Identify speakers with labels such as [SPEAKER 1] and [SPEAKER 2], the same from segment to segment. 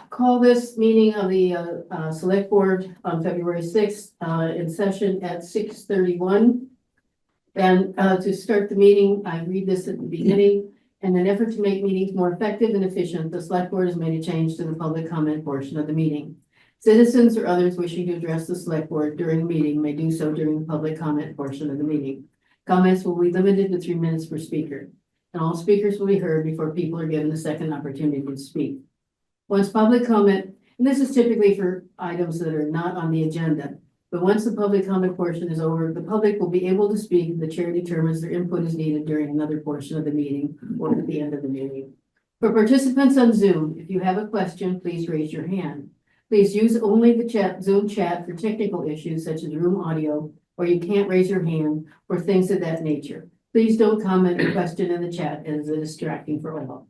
[SPEAKER 1] call this meeting of the select board on February 6th in session at 6:31. And to start the meeting, I read this at the beginning. In an effort to make meetings more effective and efficient, the select board has made a change to the public comment portion of the meeting. Citizens or others wishing to address the select board during the meeting may do so during the public comment portion of the meeting. Comments will be limited to 3 minutes per speaker, and all speakers will be heard before people are given a second opportunity to speak. Once public comment, and this is typically for items that are not on the agenda, but once the public comment portion is over, the public will be able to speak if the chair determines their input is needed during another portion of the meeting or at the end of the meeting. For participants on Zoom, if you have a question, please raise your hand. Please use only the Zoom chat for technical issues such as room audio, or you can't raise your hand or things of that nature. Please don't comment or question in the chat as it is distracting for all.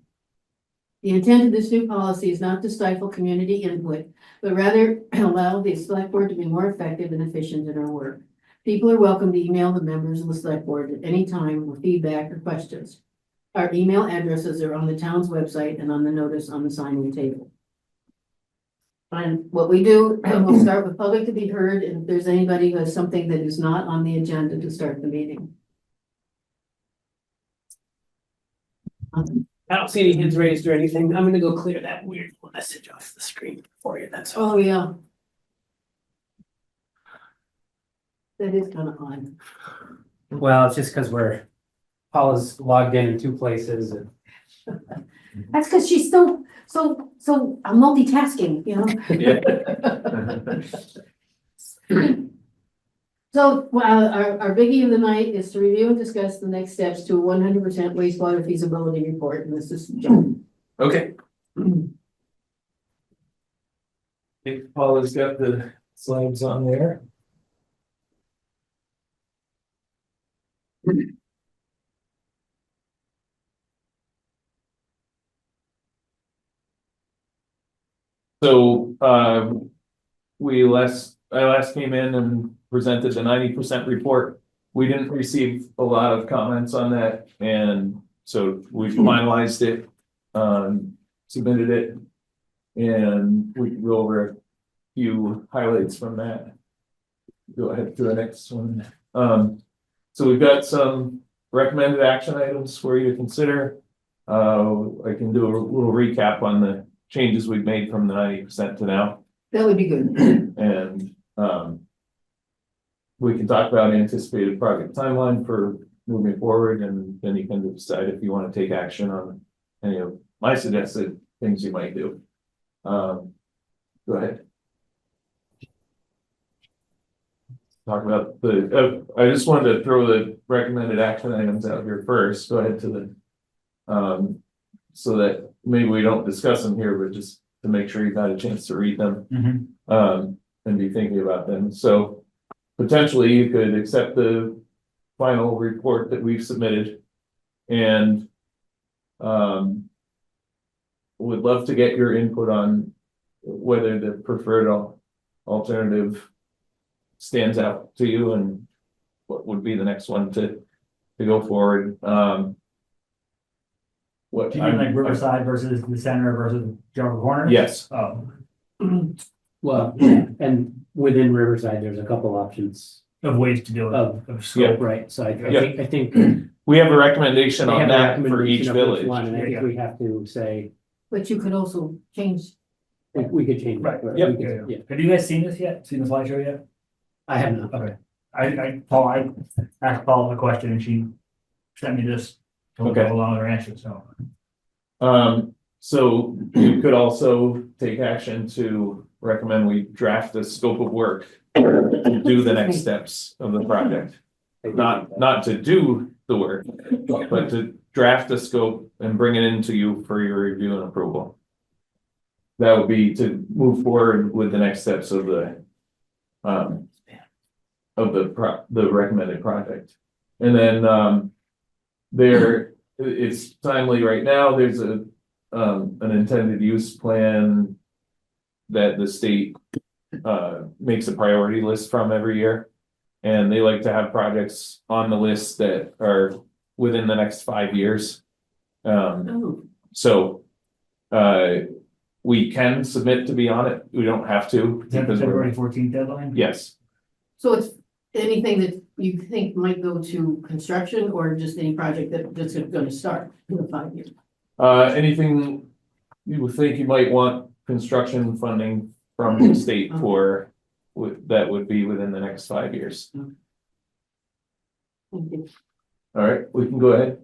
[SPEAKER 1] The intent of this new policy is not to stifle community input, but rather allow the select board to be more effective and efficient in our work. People are welcome to email the members of the select board at any time with feedback or questions. Our email addresses are on the town's website and on the notice on the sign-in table. And what we do, we'll start with public to be heard, and if there's anybody who has something that is not on the agenda to start the meeting.
[SPEAKER 2] I don't see any hands raised or anything. I'm gonna go clear that weird message off the screen for you. That's all.
[SPEAKER 1] Oh, yeah. That is kind of odd.
[SPEAKER 2] Well, it's just because Paula's logged in 2 places. And
[SPEAKER 1] That's because she's so multitasking, you know? So, our biggie of the night is to review and discuss the next steps to a 100% wastewater feasibility report, and this is John.
[SPEAKER 3] Okay. I think Paula's got the slides on there. So, I last came in and presented the 90% report. We didn't receive a lot of comments on that, and so we finalized it, submitted it, and we can go over a few highlights from that. Go ahead to the next one. So we've got some recommended action items for you to consider. I can do a little recap on the changes we've made from the 90% to now.
[SPEAKER 1] That would be good.
[SPEAKER 3] And we can talk about anticipated project timeline for moving forward, and then you can decide if you want to take action on any of my suggested things you might do. Go ahead. Talk about I just wanted to throw the recommended action items out here first. Go ahead to the, so that maybe we don't discuss them here, but just to make sure you've had a chance to read them. And be thinking about them. So potentially you could accept the final report that we've submitted, and would love to get your input on whether the preferred alternative stands out to you and what would be the next one to go forward. What
[SPEAKER 4] Do you mean like Riverside versus the center versus Jericho Corner?
[SPEAKER 3] Yes.
[SPEAKER 4] Oh,
[SPEAKER 2] well, and within Riverside, there's a couple options
[SPEAKER 4] of ways to do it, of scope.
[SPEAKER 2] right? So I
[SPEAKER 3] Yeah.
[SPEAKER 2] think
[SPEAKER 3] We have a recommendation
[SPEAKER 2] they
[SPEAKER 3] on
[SPEAKER 2] have a
[SPEAKER 3] that for
[SPEAKER 2] recommendation
[SPEAKER 3] each
[SPEAKER 2] of
[SPEAKER 3] village.
[SPEAKER 2] one, and I think
[SPEAKER 4] Yeah.
[SPEAKER 2] we have to say,
[SPEAKER 1] But you could also change.
[SPEAKER 2] we could change.
[SPEAKER 4] Right,
[SPEAKER 2] that,
[SPEAKER 3] Yep.
[SPEAKER 2] we could-
[SPEAKER 4] Yeah,
[SPEAKER 2] yeah.
[SPEAKER 4] yeah. Have you guys seen this yet? Seen the slideshow yet?
[SPEAKER 2] I have not.
[SPEAKER 4] Okay. I asked Paul a question and she sent me this to
[SPEAKER 3] Okay.
[SPEAKER 4] go along with her answer, so.
[SPEAKER 3] So you could also take action to recommend we draft a scope of work to do the next steps of the project. Not to do the work, but to draft a scope and bring it into you for your review and approval. That would be to move forward with the next steps of the recommended project. And then it's timely right now. There's an intended use plan that the state makes a priority list from every year. And they like to have projects on the list that are within the next 5 years. So We can submit to be on it, we don't have to.
[SPEAKER 4] Is that the
[SPEAKER 3] because we're-
[SPEAKER 4] February 14th deadline?
[SPEAKER 3] Yes,
[SPEAKER 1] So it's anything that you think might go to construction or just any project that's gonna start in the 5 years?
[SPEAKER 3] anything you would think you might want construction funding from the state for, that would be within the next 5 years.
[SPEAKER 1] Thank you.
[SPEAKER 3] All right, we can go ahead.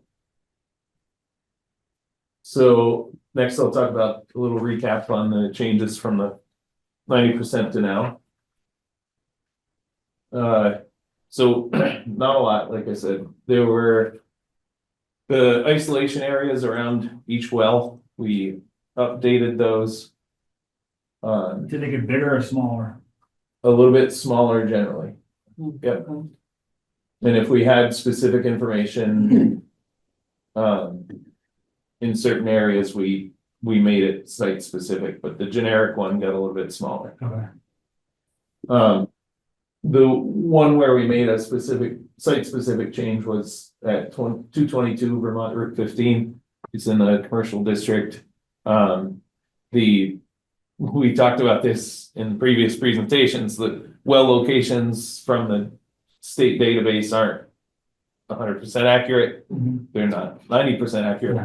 [SPEAKER 3] So next I'll talk about a little recap on the changes from the 90% to now. So not a lot, like I said, there were the isolation areas around each well, we updated those.
[SPEAKER 4] Did they get bigger or smaller?
[SPEAKER 3] A little bit smaller generally. Yep.
[SPEAKER 1] Okay.
[SPEAKER 3] And if we had specific information, in certain areas, we made it site specific, but the generic one got a little bit smaller.
[SPEAKER 4] Okay.
[SPEAKER 3] The one where we made a specific, site specific change was at 222 Vermont Route 15. It's in the commercial district. We talked about this in previous presentations, the well locations from the state database aren't 100% accurate.
[SPEAKER 4] Mhm.
[SPEAKER 3] They're not 90% accurate.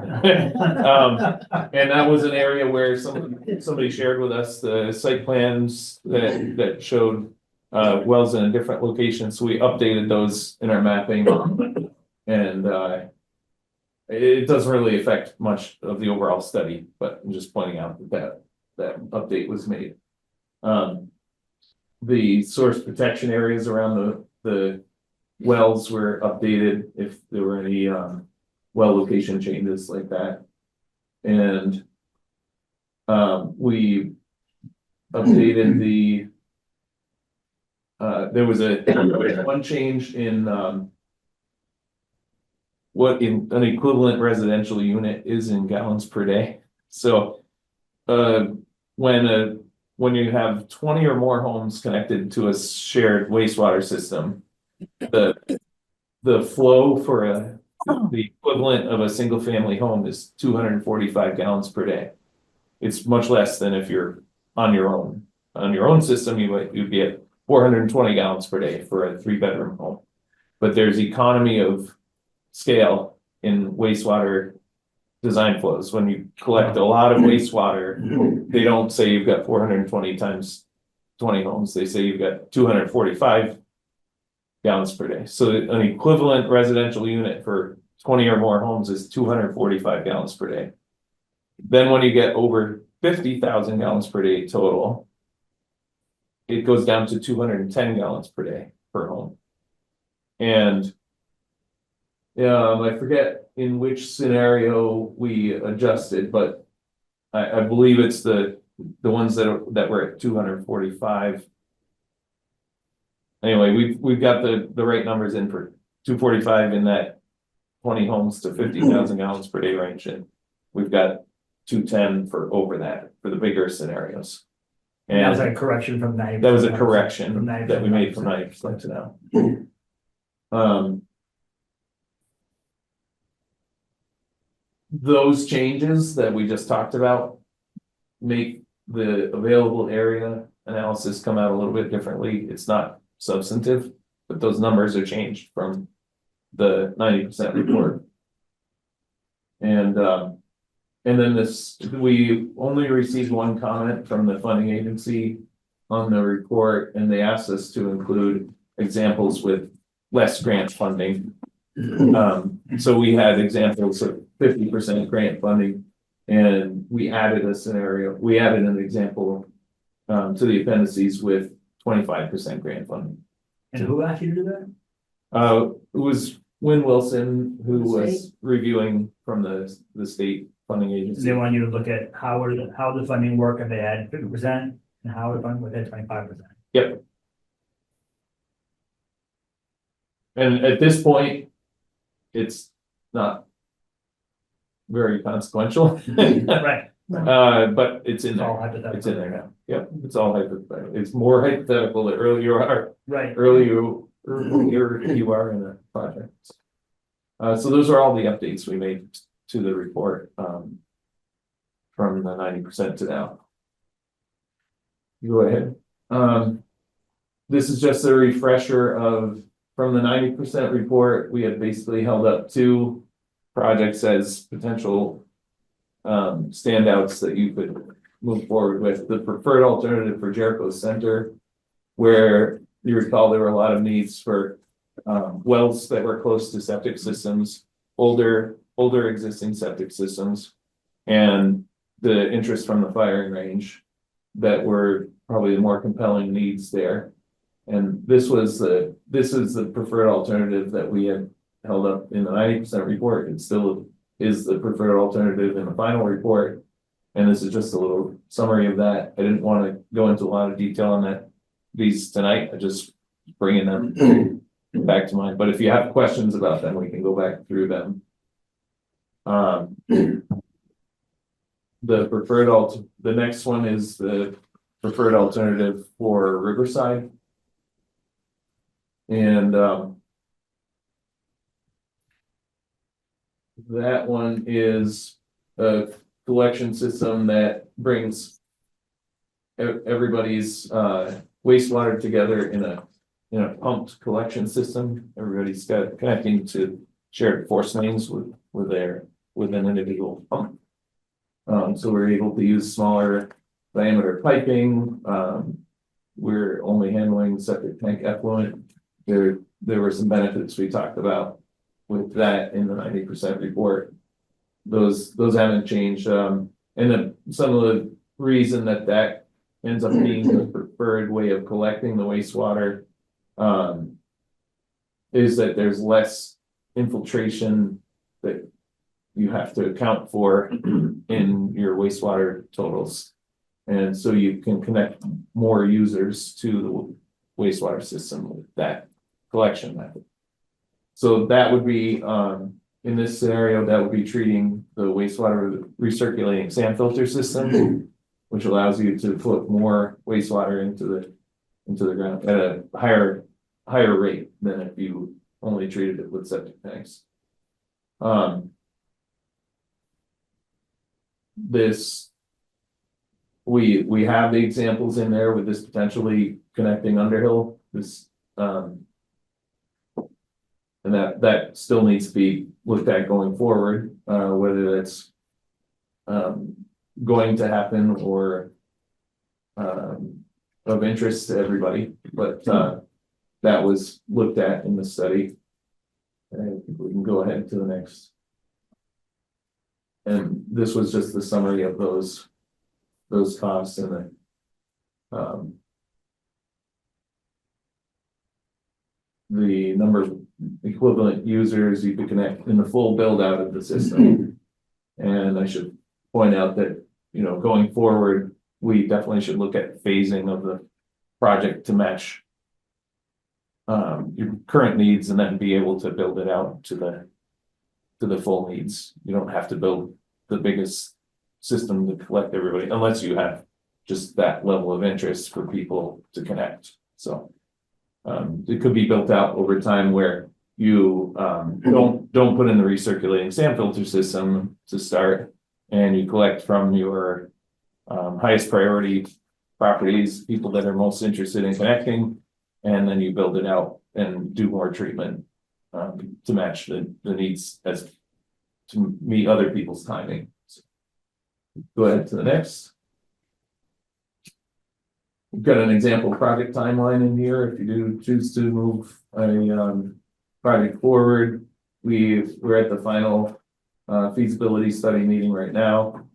[SPEAKER 3] And that was an area where somebody shared with us the site plans that showed wells in a different location, so we updated those in our mapping. And it doesn't really affect much of the overall study, but I'm just pointing out that update was made. The source protection areas around the wells were updated if there were any well location changes like that. And we updated the there was one change in what in an equivalent residential unit is in gallons per day. So when you have 20 or more homes connected to a shared wastewater system, the flow for the equivalent of a single family home is 245 gallons per day. It's much less than if you're on your own. On your own system, you'd be at 420 gallons per day for a 3-bedroom home. But there's economy of scale in wastewater design flows. When you collect a lot of wastewater, they don't say you've got 420 times 20 homes. They say you've got 245 gallons per day. So an equivalent residential unit for 20 or more homes is 245 gallons per day. Then when you get over 50,000 gallons per day total, it goes down to 210 gallons per day per home. And I forget in which scenario we adjusted, but I believe it's the ones that were at 245. Anyway, we've got the right numbers in for 245 in that 20 homes to 50,000 gallons per day range, and we've got 210 for over that for the bigger scenarios.
[SPEAKER 4] And that was
[SPEAKER 3] And
[SPEAKER 4] a correction from 90%.
[SPEAKER 3] that was a correction
[SPEAKER 4] From 90%
[SPEAKER 3] that we made from 90% to now. Those changes that we just talked about make the available area analysis come out a little bit differently. It's not substantive, but those numbers are changed from the 90% report. And then we only received one comment from the funding agency on the report, and they asked us to include examples with less grant funding. So we had examples of 50% grant funding, and we added an example to the appendices with 25% grant funding.
[SPEAKER 4] And who asked you to do that?
[SPEAKER 3] It was Wynn Wilson, who
[SPEAKER 1] The
[SPEAKER 3] was
[SPEAKER 1] state?
[SPEAKER 3] reviewing from the state funding
[SPEAKER 4] They
[SPEAKER 3] agency.
[SPEAKER 4] want you to look at how the funding work if they had 50% and how the funding would had 25%.
[SPEAKER 3] Yep. And at this point, it's not very consequential.
[SPEAKER 4] Right.
[SPEAKER 3] But it's in
[SPEAKER 4] It's all
[SPEAKER 3] there.
[SPEAKER 4] hypothetical.
[SPEAKER 3] It's in there now. Yep, it's all hypothetical. It's more hypothetical the earlier you are in a project. So those are all the updates we made to the report, from the 90% to now. Go ahead. This is just a refresher of, from the 90% report, we had basically held up 2 projects as potential standouts that you could move forward with. The preferred alternative for Jericho Center, where you recall there were a lot of needs for wells that were close to septic systems, older existing septic systems, and the interest from the firing range that were probably the more compelling needs there. And this is the preferred alternative that we had held up in the 90% report. It still is the preferred alternative in the final report. And this is just a little summary of that. I didn't want to go into a lot of detail on these tonight. I just bringing them back to mind. But if you have questions about them, we can go back through them. The next one is the preferred alternative for Riverside. And that one is a collection system that brings everybody's wastewater together in a pumped collection system. Everybody's got connecting to shared force mains with an individual pump. So we're able to use smaller diameter piping. We're only handling septic tank effluent. There were some benefits we talked about with that in the 90% report. Those haven't changed. And some of the reason that ends up being the preferred way of collecting the wastewater is that there's less infiltration that you have to account for in your wastewater totals. And so you can connect more users to the wastewater system with that collection method. So that would be, in this scenario, that would be treating the wastewater recirculating sand filter system, which allows you to put more wastewater into the ground at a higher rate than if you only treated it with septic tanks. We have the examples in there with this potentially connecting Underhill, and that still needs to be looked at going forward, whether that's going to happen or of interest to everybody, but that was looked at in the study. And I think we can go ahead to the next. And this was just the summary of those costs and the number of equivalent users you could connect in the full build out of the system. And I should point out that, going forward, we definitely should look at phasing of the project to match your current needs and then be able to build it out to the full needs. You don't have to build the biggest system to collect everybody unless you have just that level of interest for people to connect. So it could be built out over time where you don't put in the recirculating sand filter system to start, and you collect from your highest priority properties, people that are most interested in connecting, and then you build it out and do more treatment to match the needs as to meet other people's timing. So, go ahead to the next. We've got an example project timeline in here. If you do choose to move a project forward, we're at the final feasibility study meeting right now.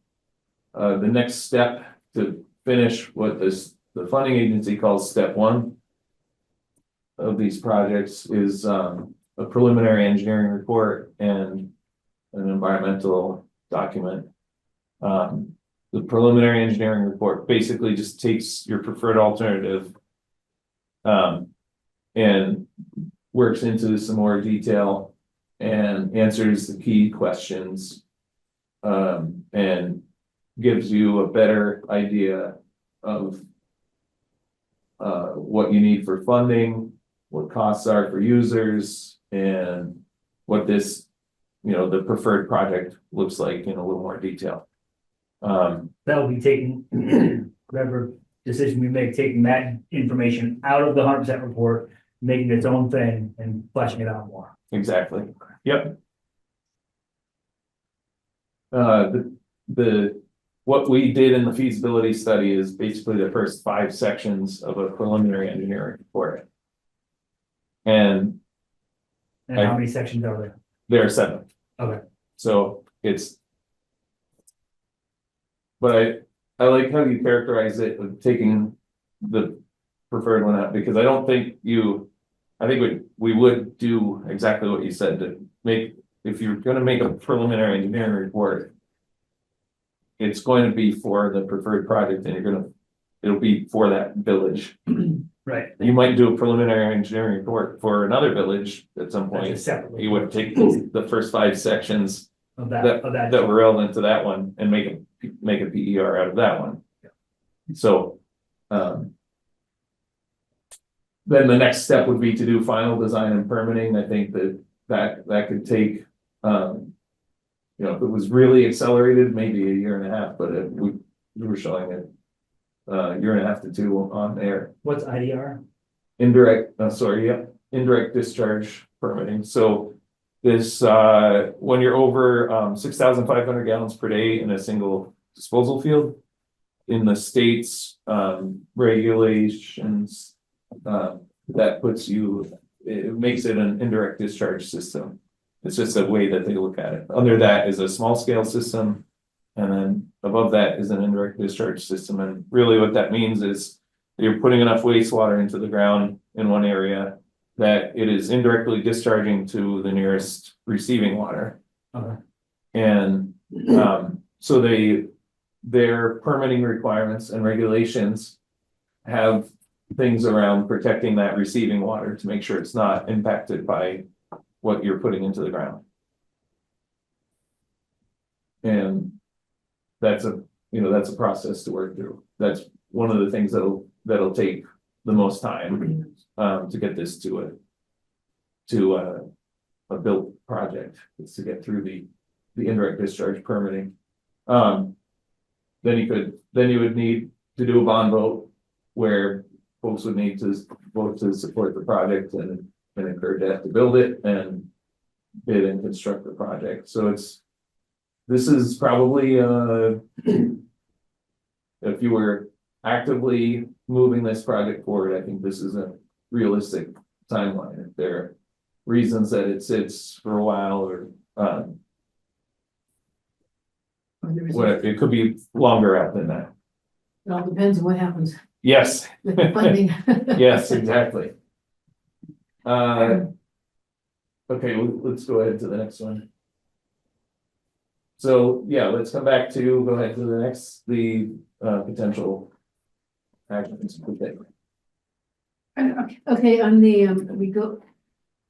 [SPEAKER 3] The next step to finish what the funding agency calls step 1 of these projects is a preliminary engineering report and an environmental document. The preliminary engineering report basically just takes your preferred alternative and works into some more detail and answers the key questions and gives you a better idea of what you need for funding, what costs are for users, and what this, the preferred project looks like in a little more detail.
[SPEAKER 4] That'll be taking whatever decision we make, taking that information out of the 100% report, making its own thing and fleshing it out more.
[SPEAKER 3] Exactly, yep. What we did in the feasibility study is basically the first 5 sections of a preliminary engineering report. And
[SPEAKER 4] And how many sections are there?
[SPEAKER 3] there are 7.
[SPEAKER 4] Okay.
[SPEAKER 3] So it's. But I like how you characterize it of taking the preferred one out, because I don't think I think we would do exactly what you said, to make, if you're gonna make a preliminary engineering report, it's going to be for the preferred project, and it'll be for that village.
[SPEAKER 4] Right.
[SPEAKER 3] You might do a preliminary engineering report for another village at some
[SPEAKER 4] That's
[SPEAKER 3] point.
[SPEAKER 4] a separate.
[SPEAKER 3] You would take the first 5 sections
[SPEAKER 4] of
[SPEAKER 3] that
[SPEAKER 4] that.
[SPEAKER 3] were relevant to that one and make a PER out of that one. So, then the next step would be to do final design and permitting. I think that could take, if it was really accelerated, maybe a year and a half, but we were showing it a year and a half to 2 on there.
[SPEAKER 4] What's IDR?
[SPEAKER 3] Indirect discharge permitting. So this, when you're over 6,500 gallons per day in a single disposal field, in the state's regulations, that puts you, it makes it an indirect discharge system. It's just a way that they look at it. Under that is a small scale system, and then above that is an indirect discharge system. And really what that means is you're putting enough wastewater into the ground in one area that it is indirectly discharging to the nearest receiving water.
[SPEAKER 4] Okay.
[SPEAKER 3] And so their permitting requirements and regulations have things around protecting that receiving water to make sure it's not impacted by what you're putting into the ground. And that's a process to work through. That's one of the things that'll take the most time to get this to a built project, is to get through the indirect discharge permitting. Then you would need to do a bond vote where folks would need to vote to support the project and incur debt to build it and bid and construct the project. So this is probably if you were actively moving this project forward, I think this is a realistic timeline. If there are reasons that it sits for a while, or it could be longer out than that.
[SPEAKER 1] It all depends on what happens
[SPEAKER 3] Yes,
[SPEAKER 1] with the funding.
[SPEAKER 3] yes, exactly. Okay, let's go ahead to the next one. So, yeah, let's go ahead to the next, potential actions.
[SPEAKER 1] Okay, on the,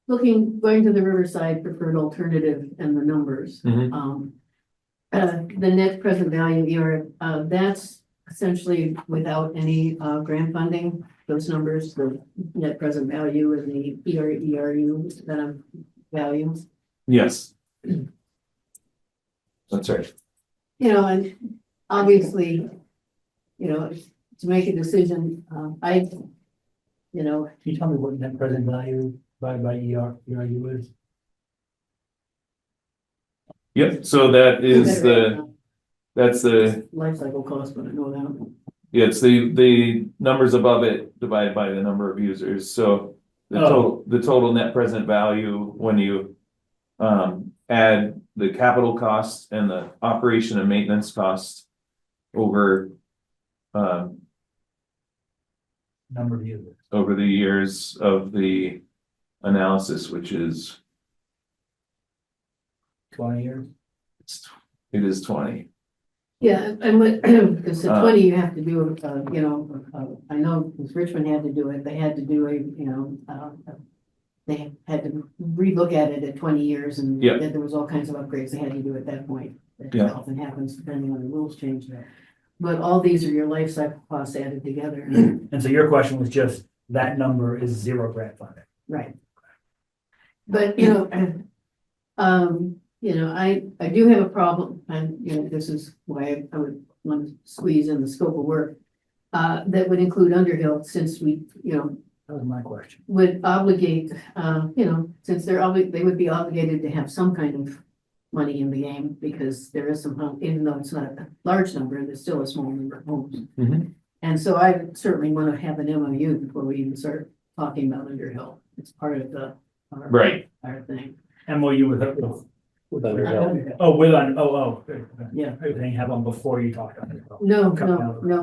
[SPEAKER 1] going to the Riverside preferred alternative and the numbers.
[SPEAKER 3] Mhm.
[SPEAKER 1] The net present value, that's essentially without any grant funding, those numbers, the net present value and the ERU values.
[SPEAKER 3] Yes. That's right.
[SPEAKER 1] And obviously, to make a decision,
[SPEAKER 4] Can you tell me what net present value by ERU is?
[SPEAKER 3] Yep, so that's the,
[SPEAKER 1] life cycle cost, but I know that.
[SPEAKER 3] yeah, it's the numbers above it divided by the number of users. So the total net present value, when you add the capital costs and the operation and maintenance costs over
[SPEAKER 4] Number of users.
[SPEAKER 3] over the years of the analysis, which is
[SPEAKER 4] 20 years.
[SPEAKER 3] it is 20.
[SPEAKER 1] Yeah, and what, because the 20 you have to do, I know because Richmond had to do it, they had to do they had to relook at it at 20 years, and
[SPEAKER 3] Yeah.
[SPEAKER 1] there was all kinds of upgrades they had to do at that point. That
[SPEAKER 3] Yeah.
[SPEAKER 1] often happens depending on the rules change. But all these are your life cycle costs added together.
[SPEAKER 4] And so your question was just that number is 0 grant funding.
[SPEAKER 1] Right. But, I do have a problem, and, this is why I would want to squeeze in the scope of work. that would include Underhill, since we,
[SPEAKER 4] That was my question.
[SPEAKER 1] would obligate, since they would be obligated to have some kind of money in the game, because there is some home, even though it's not a large number, there's still a small number of homes.
[SPEAKER 3] Mhm.
[SPEAKER 1] And so I certainly want to have an MOU before we even start talking about Underhill. It's part of our
[SPEAKER 3] Right.
[SPEAKER 1] thing.
[SPEAKER 4] MOU with
[SPEAKER 1] Underhill.
[SPEAKER 4] Good.
[SPEAKER 1] Yeah.
[SPEAKER 4] Everything have one before you talk to Underhill.
[SPEAKER 1] No,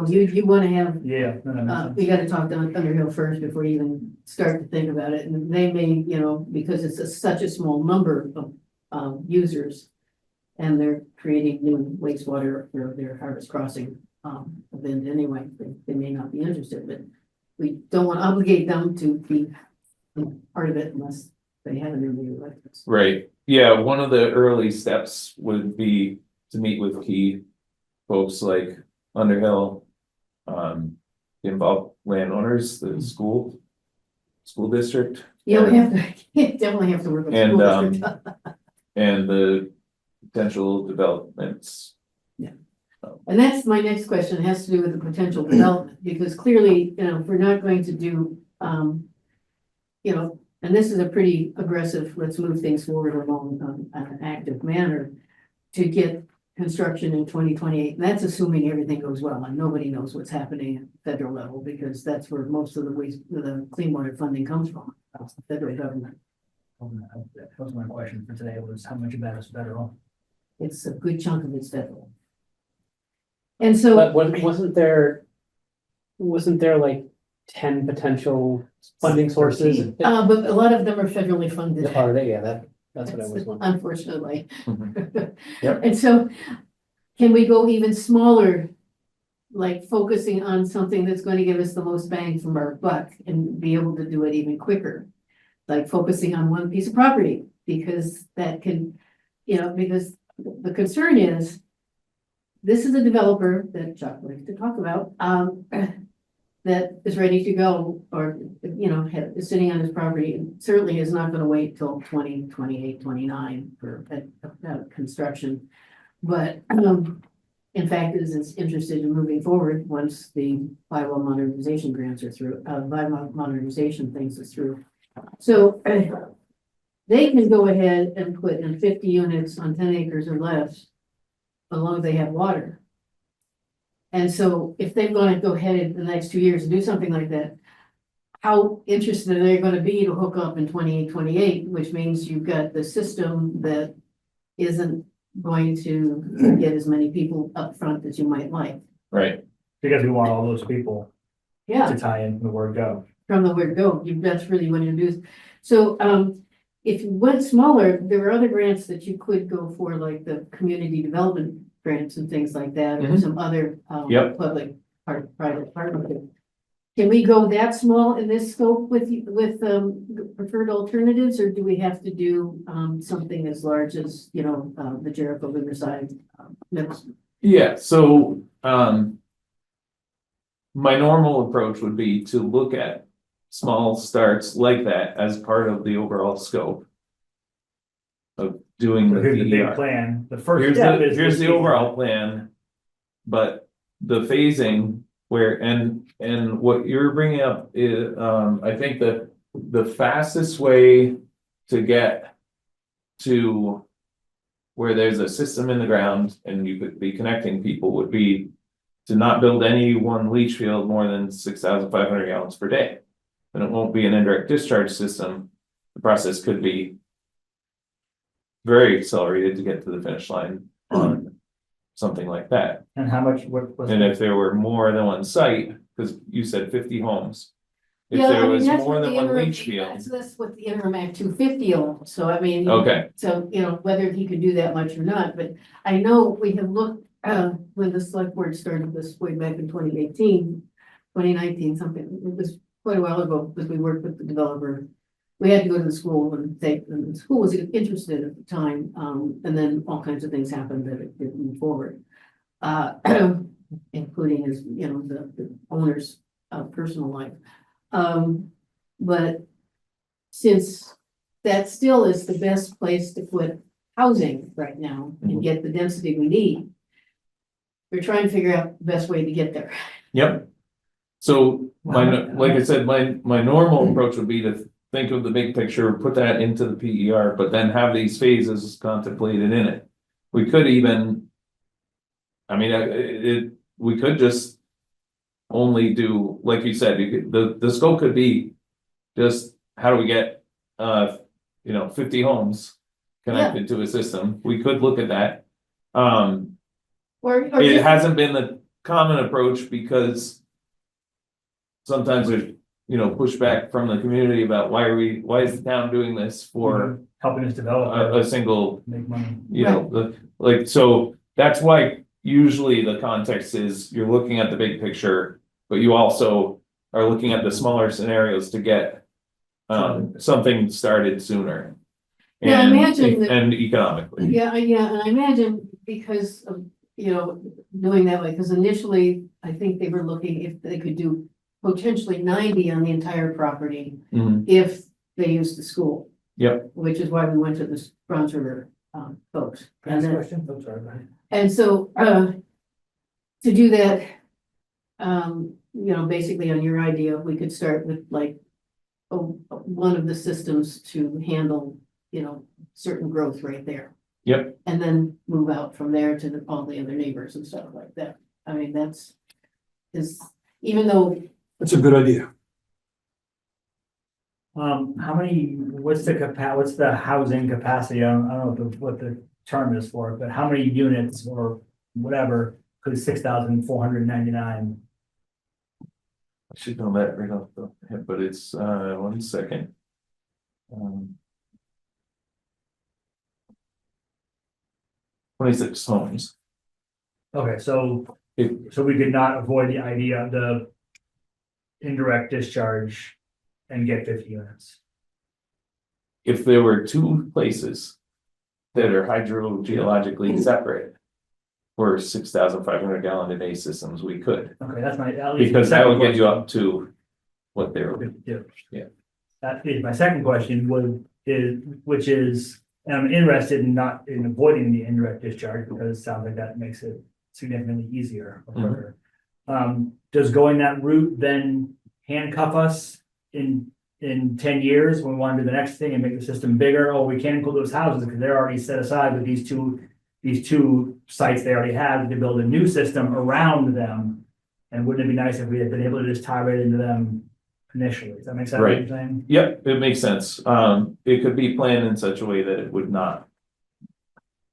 [SPEAKER 1] you want to have,
[SPEAKER 4] Yeah. No, that makes sense.
[SPEAKER 1] we got to talk to Underhill first before you even start to think about it. And they may, because it's such a small number of users, and they're creating new wastewater for their Harvest Crossing event anyway, they may not be interested, but we don't want to obligate them to be part of it unless they have an MOU like this.
[SPEAKER 3] Right, yeah, one of the early steps would be to meet with key folks like Underhill. Involved landowners, the school district.
[SPEAKER 1] Yeah, we have to, definitely have to work with
[SPEAKER 3] And,
[SPEAKER 1] school district.
[SPEAKER 3] And the potential developments.
[SPEAKER 1] And that's my next question, it has to do with the potential development, because clearly, if we're not going to do, and this is a pretty aggressive, let's move things forward along an active manner to get construction in 2028. And that's assuming everything goes well, and nobody knows what's happening at federal level, because that's where most of the clean water funding comes from, that's the federal government.
[SPEAKER 4] That was my question for today, was how much of that is federal?
[SPEAKER 1] It's a good chunk of it's federal. And so.
[SPEAKER 2] But wasn't there like 10 potential funding sources?
[SPEAKER 1] But a lot of them are federally funded.
[SPEAKER 2] Are they? Yeah, that's what I was wondering.
[SPEAKER 1] Unfortunately.
[SPEAKER 3] Yep.
[SPEAKER 1] And so, can we go even smaller? Like focusing on something that's going to give us the most bang from our buck and be able to do it even quicker? Like focusing on one piece of property, because that can, because the concern is, this is a developer that Chuck likes to talk about, that is ready to go, or, is sitting on his property, and certainly is not gonna wait till 2028, 29 for construction. But, in fact, is interested in moving forward once the bylaw modernization grants are through, bylaw modernization things is through. So, they can go ahead and put in 50 units on 10 acres or less, as long as they have water. And so if they're going to go ahead in the next 2 years and do something like that, how interested are they going to be to hook up in 28, which means you've got the system that isn't going to get as many people up front as you might like.
[SPEAKER 3] Right,
[SPEAKER 4] Because we want all those people
[SPEAKER 1] Yeah,
[SPEAKER 4] to tie in the word go.
[SPEAKER 1] from the word go, that's really what you do. So, if you went smaller, there are other grants that you could go for, like the community development grants and things like that, or
[SPEAKER 3] Mhm.
[SPEAKER 1] some other
[SPEAKER 3] Yep.
[SPEAKER 1] public private partnership. Can we go that small in this scope with preferred alternatives, or do we have to do something as large as, the Jericho Riverside middle school?
[SPEAKER 3] yeah, so, my normal approach would be to look at small starts like that as part of the overall scope of doing
[SPEAKER 4] So
[SPEAKER 3] the
[SPEAKER 4] here's the big
[SPEAKER 3] DER.
[SPEAKER 4] plan, the first
[SPEAKER 3] Here's
[SPEAKER 4] step
[SPEAKER 3] the,
[SPEAKER 4] is.
[SPEAKER 3] here's the overall plan. But the phasing where, and what you're bringing up is, I think that the fastest way to get to where there's a system in the ground and you could be connecting people would be to not build any one leach field more than 6,500 gallons per day. And it won't be an indirect discharge system. The process could be very accelerated to get to the finish line on something like that.
[SPEAKER 4] And how much, what was?
[SPEAKER 3] And if there were more than one site, because you said 50 homes. If
[SPEAKER 1] Yeah, I
[SPEAKER 3] there
[SPEAKER 1] mean,
[SPEAKER 3] was
[SPEAKER 1] that's
[SPEAKER 3] more
[SPEAKER 1] what
[SPEAKER 3] than
[SPEAKER 1] the
[SPEAKER 3] one
[SPEAKER 1] interim-
[SPEAKER 3] leach field,
[SPEAKER 1] That's what the interim Act 250 allows, so I mean.
[SPEAKER 3] okay,
[SPEAKER 1] So, whether he could do that much or not, but I know we have looked, when the select board started this way back in 2018, 2019, something, it was quite a while ago, because we worked with the developer. We had to go to the school and the school was interested at the time, and then all kinds of things happened that it didn't move forward. Including his, the owner's personal life. But since that still is the best place to put housing right now and get the density we need, we're trying to figure out the best way to get there.
[SPEAKER 3] yep, So like I said, my normal approach would be to think of the big picture, put that into the PER, but then have these phases contemplated in it. We could even. I mean, we could just. Only do, like you said, the scope could be. Just how do we get, 50 homes connected to a system? We could look at that.
[SPEAKER 1] Or
[SPEAKER 3] It
[SPEAKER 1] just,
[SPEAKER 3] hasn't been the common approach because. Sometimes there's, pushback from the community about why is the town doing this for
[SPEAKER 4] Helping us develop,
[SPEAKER 3] a single,
[SPEAKER 4] make money.
[SPEAKER 3] so that's why usually the context is you're looking at the big picture, but you also are looking at the smaller scenarios to get something started sooner.
[SPEAKER 1] Yeah, I
[SPEAKER 3] And-
[SPEAKER 1] imagine that-
[SPEAKER 3] And economically,
[SPEAKER 1] yeah, and I imagine because of, doing that way, because initially, I think they were looking if they could do potentially 90 on the entire property
[SPEAKER 3] Mhm.
[SPEAKER 1] if they used the school.
[SPEAKER 3] Yep.
[SPEAKER 1] Which is why we went to the Bronze River, folks.
[SPEAKER 4] Can I ask a question? I'm sorry, Brian.
[SPEAKER 1] And so, to do that, basically on your idea, we could start with like. One of the systems to handle, certain growth right there.
[SPEAKER 3] Yep.
[SPEAKER 1] And then move out from there to all the other neighbors and stuff like that. I mean, even though,
[SPEAKER 5] That's a good idea.
[SPEAKER 4] What's the housing capacity? I don't know what the term is for it, but how many units or whatever could 6,499?
[SPEAKER 3] I should know that right off the head, but it's 1 second. 26 homes.
[SPEAKER 4] Okay, so
[SPEAKER 3] If-
[SPEAKER 4] we could not avoid the idea of the indirect discharge and get 50 units.
[SPEAKER 3] If there were two places that are hydrogeologically separate for 6,500 gallon a day systems, we could,
[SPEAKER 4] Okay, that's my, at least.
[SPEAKER 3] because that would get you
[SPEAKER 4] second
[SPEAKER 3] up to what they're,
[SPEAKER 4] question.
[SPEAKER 3] Yeah.
[SPEAKER 4] That is my second question which is, and I'm interested in not in avoiding the indirect discharge because it sounds like that makes it significantly easier. or quicker. Does going that route then handcuff us in 10 years when we want to do the next thing and make the system bigger? Oh, we can't include those houses because they're already set aside with these two sites they already have to build a new system around them. And wouldn't it be nice if we had been able to just tie right into them initially? Does that make sense? What I'm saying?
[SPEAKER 3] yep, it makes sense. It could be planned in such a way that it would not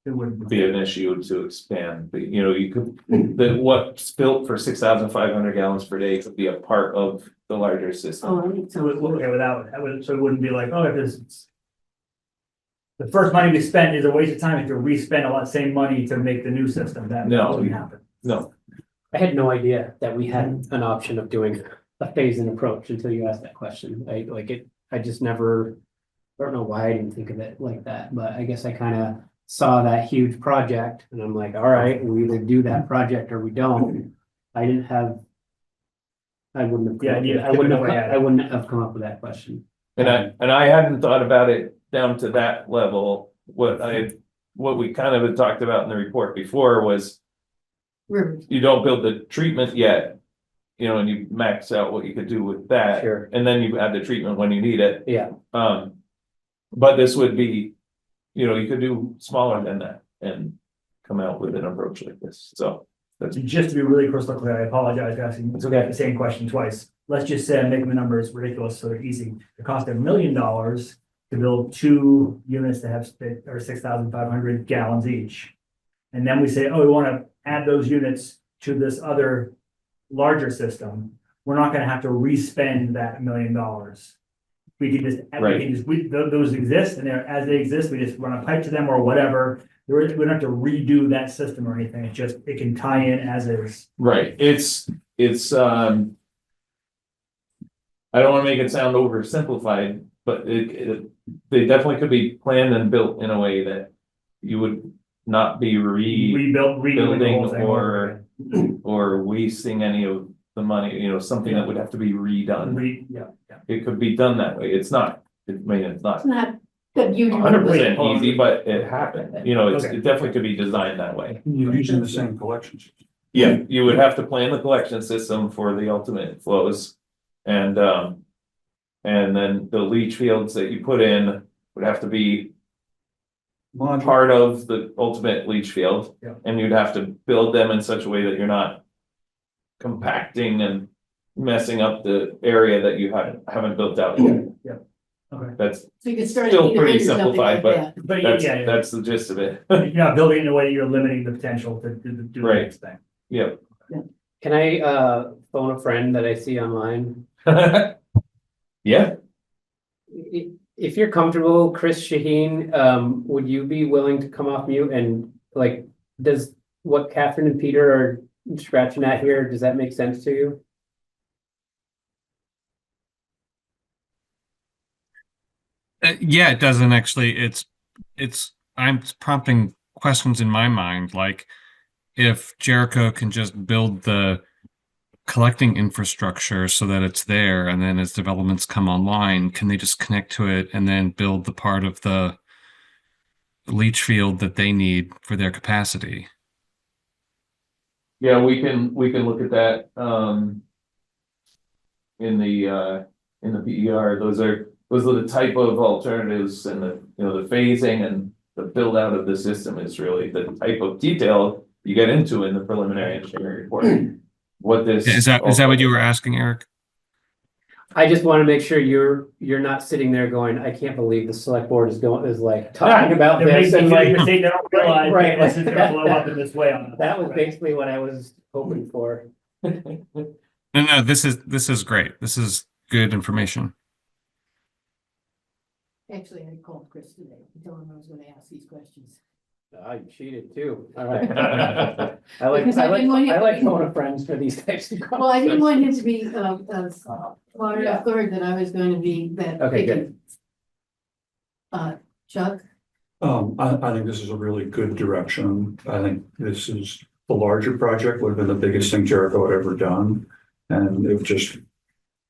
[SPEAKER 4] It wouldn't
[SPEAKER 3] be an issue to expand, but you could, what's built for 6,500 gallons per day could be a part of the larger system.
[SPEAKER 4] So it wouldn't be like, oh, if this. The first money we spent is a waste of time if you re-spend all that same money to make the new system. That
[SPEAKER 3] No.
[SPEAKER 4] wouldn't happen.
[SPEAKER 3] No,
[SPEAKER 2] I had no idea that we had an option of doing a phase-in approach until you asked that question. I just never, I don't know why I didn't think of it like that, but I guess I kind of saw that huge project and I'm like, all right, we either do that project or we don't. I wouldn't have.
[SPEAKER 4] The idea of chipping away at it.
[SPEAKER 2] I wouldn't have come up with that question.
[SPEAKER 3] and I hadn't thought about it down to that level. What we kind of had talked about in the report before was
[SPEAKER 1] rivers,
[SPEAKER 3] you don't build the treatment yet. And you max out what you could do with that.
[SPEAKER 2] Sure.
[SPEAKER 3] And then you add the treatment when you need it.
[SPEAKER 2] Yeah,
[SPEAKER 3] But this would be, you could do smaller than that and come out with an approach like this, so. That's,
[SPEAKER 4] Just to be really crystal clear, I apologize for asking the same question twice. Let's just say I'm making the numbers ridiculous, so they're easy. It cost $1 million to build 2 units that are 6,500 gallons each. And then we say, oh, we want to add those units to this other larger system. We're not going to have to re-spend that $1 million. We can just, those exist, and as they exist, we just run a pipe to them or whatever. We don't have to redo that system or anything. It can tie in as is.
[SPEAKER 3] right, it's, I don't wanna make it sound oversimplified, but they definitely could be planned and built in a way that you would not be
[SPEAKER 4] Redoing the whole
[SPEAKER 3] building
[SPEAKER 4] thing over
[SPEAKER 3] or wasting any of the money, something that would have to be redone.
[SPEAKER 4] again. Yeah.
[SPEAKER 3] It could be done that way, it's not, it's
[SPEAKER 1] it's not that huge.
[SPEAKER 3] 100% easy, but it happened,
[SPEAKER 4] Okay.
[SPEAKER 3] it definitely could be designed that way.
[SPEAKER 5] You're using the same collections.
[SPEAKER 3] Yeah, you would have to plan the collection system for the ultimate flows. And then the leach fields that you put in would have to be part of the ultimate leach field.
[SPEAKER 4] Yeah.
[SPEAKER 3] And you'd have to build them in such a way that you're not compacting and messing up the area that you haven't built out yet.
[SPEAKER 4] Okay.
[SPEAKER 3] That's
[SPEAKER 1] So you can start.
[SPEAKER 3] still
[SPEAKER 1] at either
[SPEAKER 3] pretty
[SPEAKER 1] end or something
[SPEAKER 3] simplified,
[SPEAKER 1] like that.
[SPEAKER 4] But
[SPEAKER 3] that's,
[SPEAKER 4] yeah,
[SPEAKER 3] that's the gist of it.
[SPEAKER 4] you're not building in a way you're limiting the potential to do the
[SPEAKER 3] Right.
[SPEAKER 4] next thing.
[SPEAKER 3] Yep.
[SPEAKER 2] Can I phone a friend that I see online?
[SPEAKER 3] Yeah,
[SPEAKER 2] If you're comfortable, Chris Shaheen, would you be willing to come off mute and like, does what Catherine and Peter are scratching at here, does that make sense to you?
[SPEAKER 5] Yeah, it doesn't actually. I'm prompting questions in my mind, like if Jericho can just build the collecting infrastructure so that it's there, and then as developments come online, can they just connect to it and then build the part of the leach field that they need for their capacity?
[SPEAKER 3] yeah, we can look at that, in the PER, those are the type of alternatives, and the phasing and the build out of the system is really the type of detail you get into in the preliminary engineering report. What this.
[SPEAKER 5] Is that what you were asking, Eric?
[SPEAKER 2] I just want to make sure you're not sitting there going, I can't believe the select board is like talking about
[SPEAKER 4] They're
[SPEAKER 2] this
[SPEAKER 4] making
[SPEAKER 2] and
[SPEAKER 4] a
[SPEAKER 2] like.
[SPEAKER 4] mistake, they don't realize
[SPEAKER 2] Right,
[SPEAKER 4] that this is gonna blow up in this way on us.
[SPEAKER 2] That was basically what I was hoping for.
[SPEAKER 5] No, this is great. This is good information.
[SPEAKER 1] Actually, I called Chris today, to tell him I was gonna ask these questions.
[SPEAKER 2] I cheated too. All right. I
[SPEAKER 1] Because I didn't want you-
[SPEAKER 2] phone a friends for these types of.
[SPEAKER 1] Well, I didn't want him to be, water authority that I was going to be that.
[SPEAKER 2] Okay,
[SPEAKER 1] picky.
[SPEAKER 2] good.
[SPEAKER 1] Chuck,
[SPEAKER 6] I think this is a really good direction. I think this is the larger project, would have been the biggest thing Jericho had ever done. And it just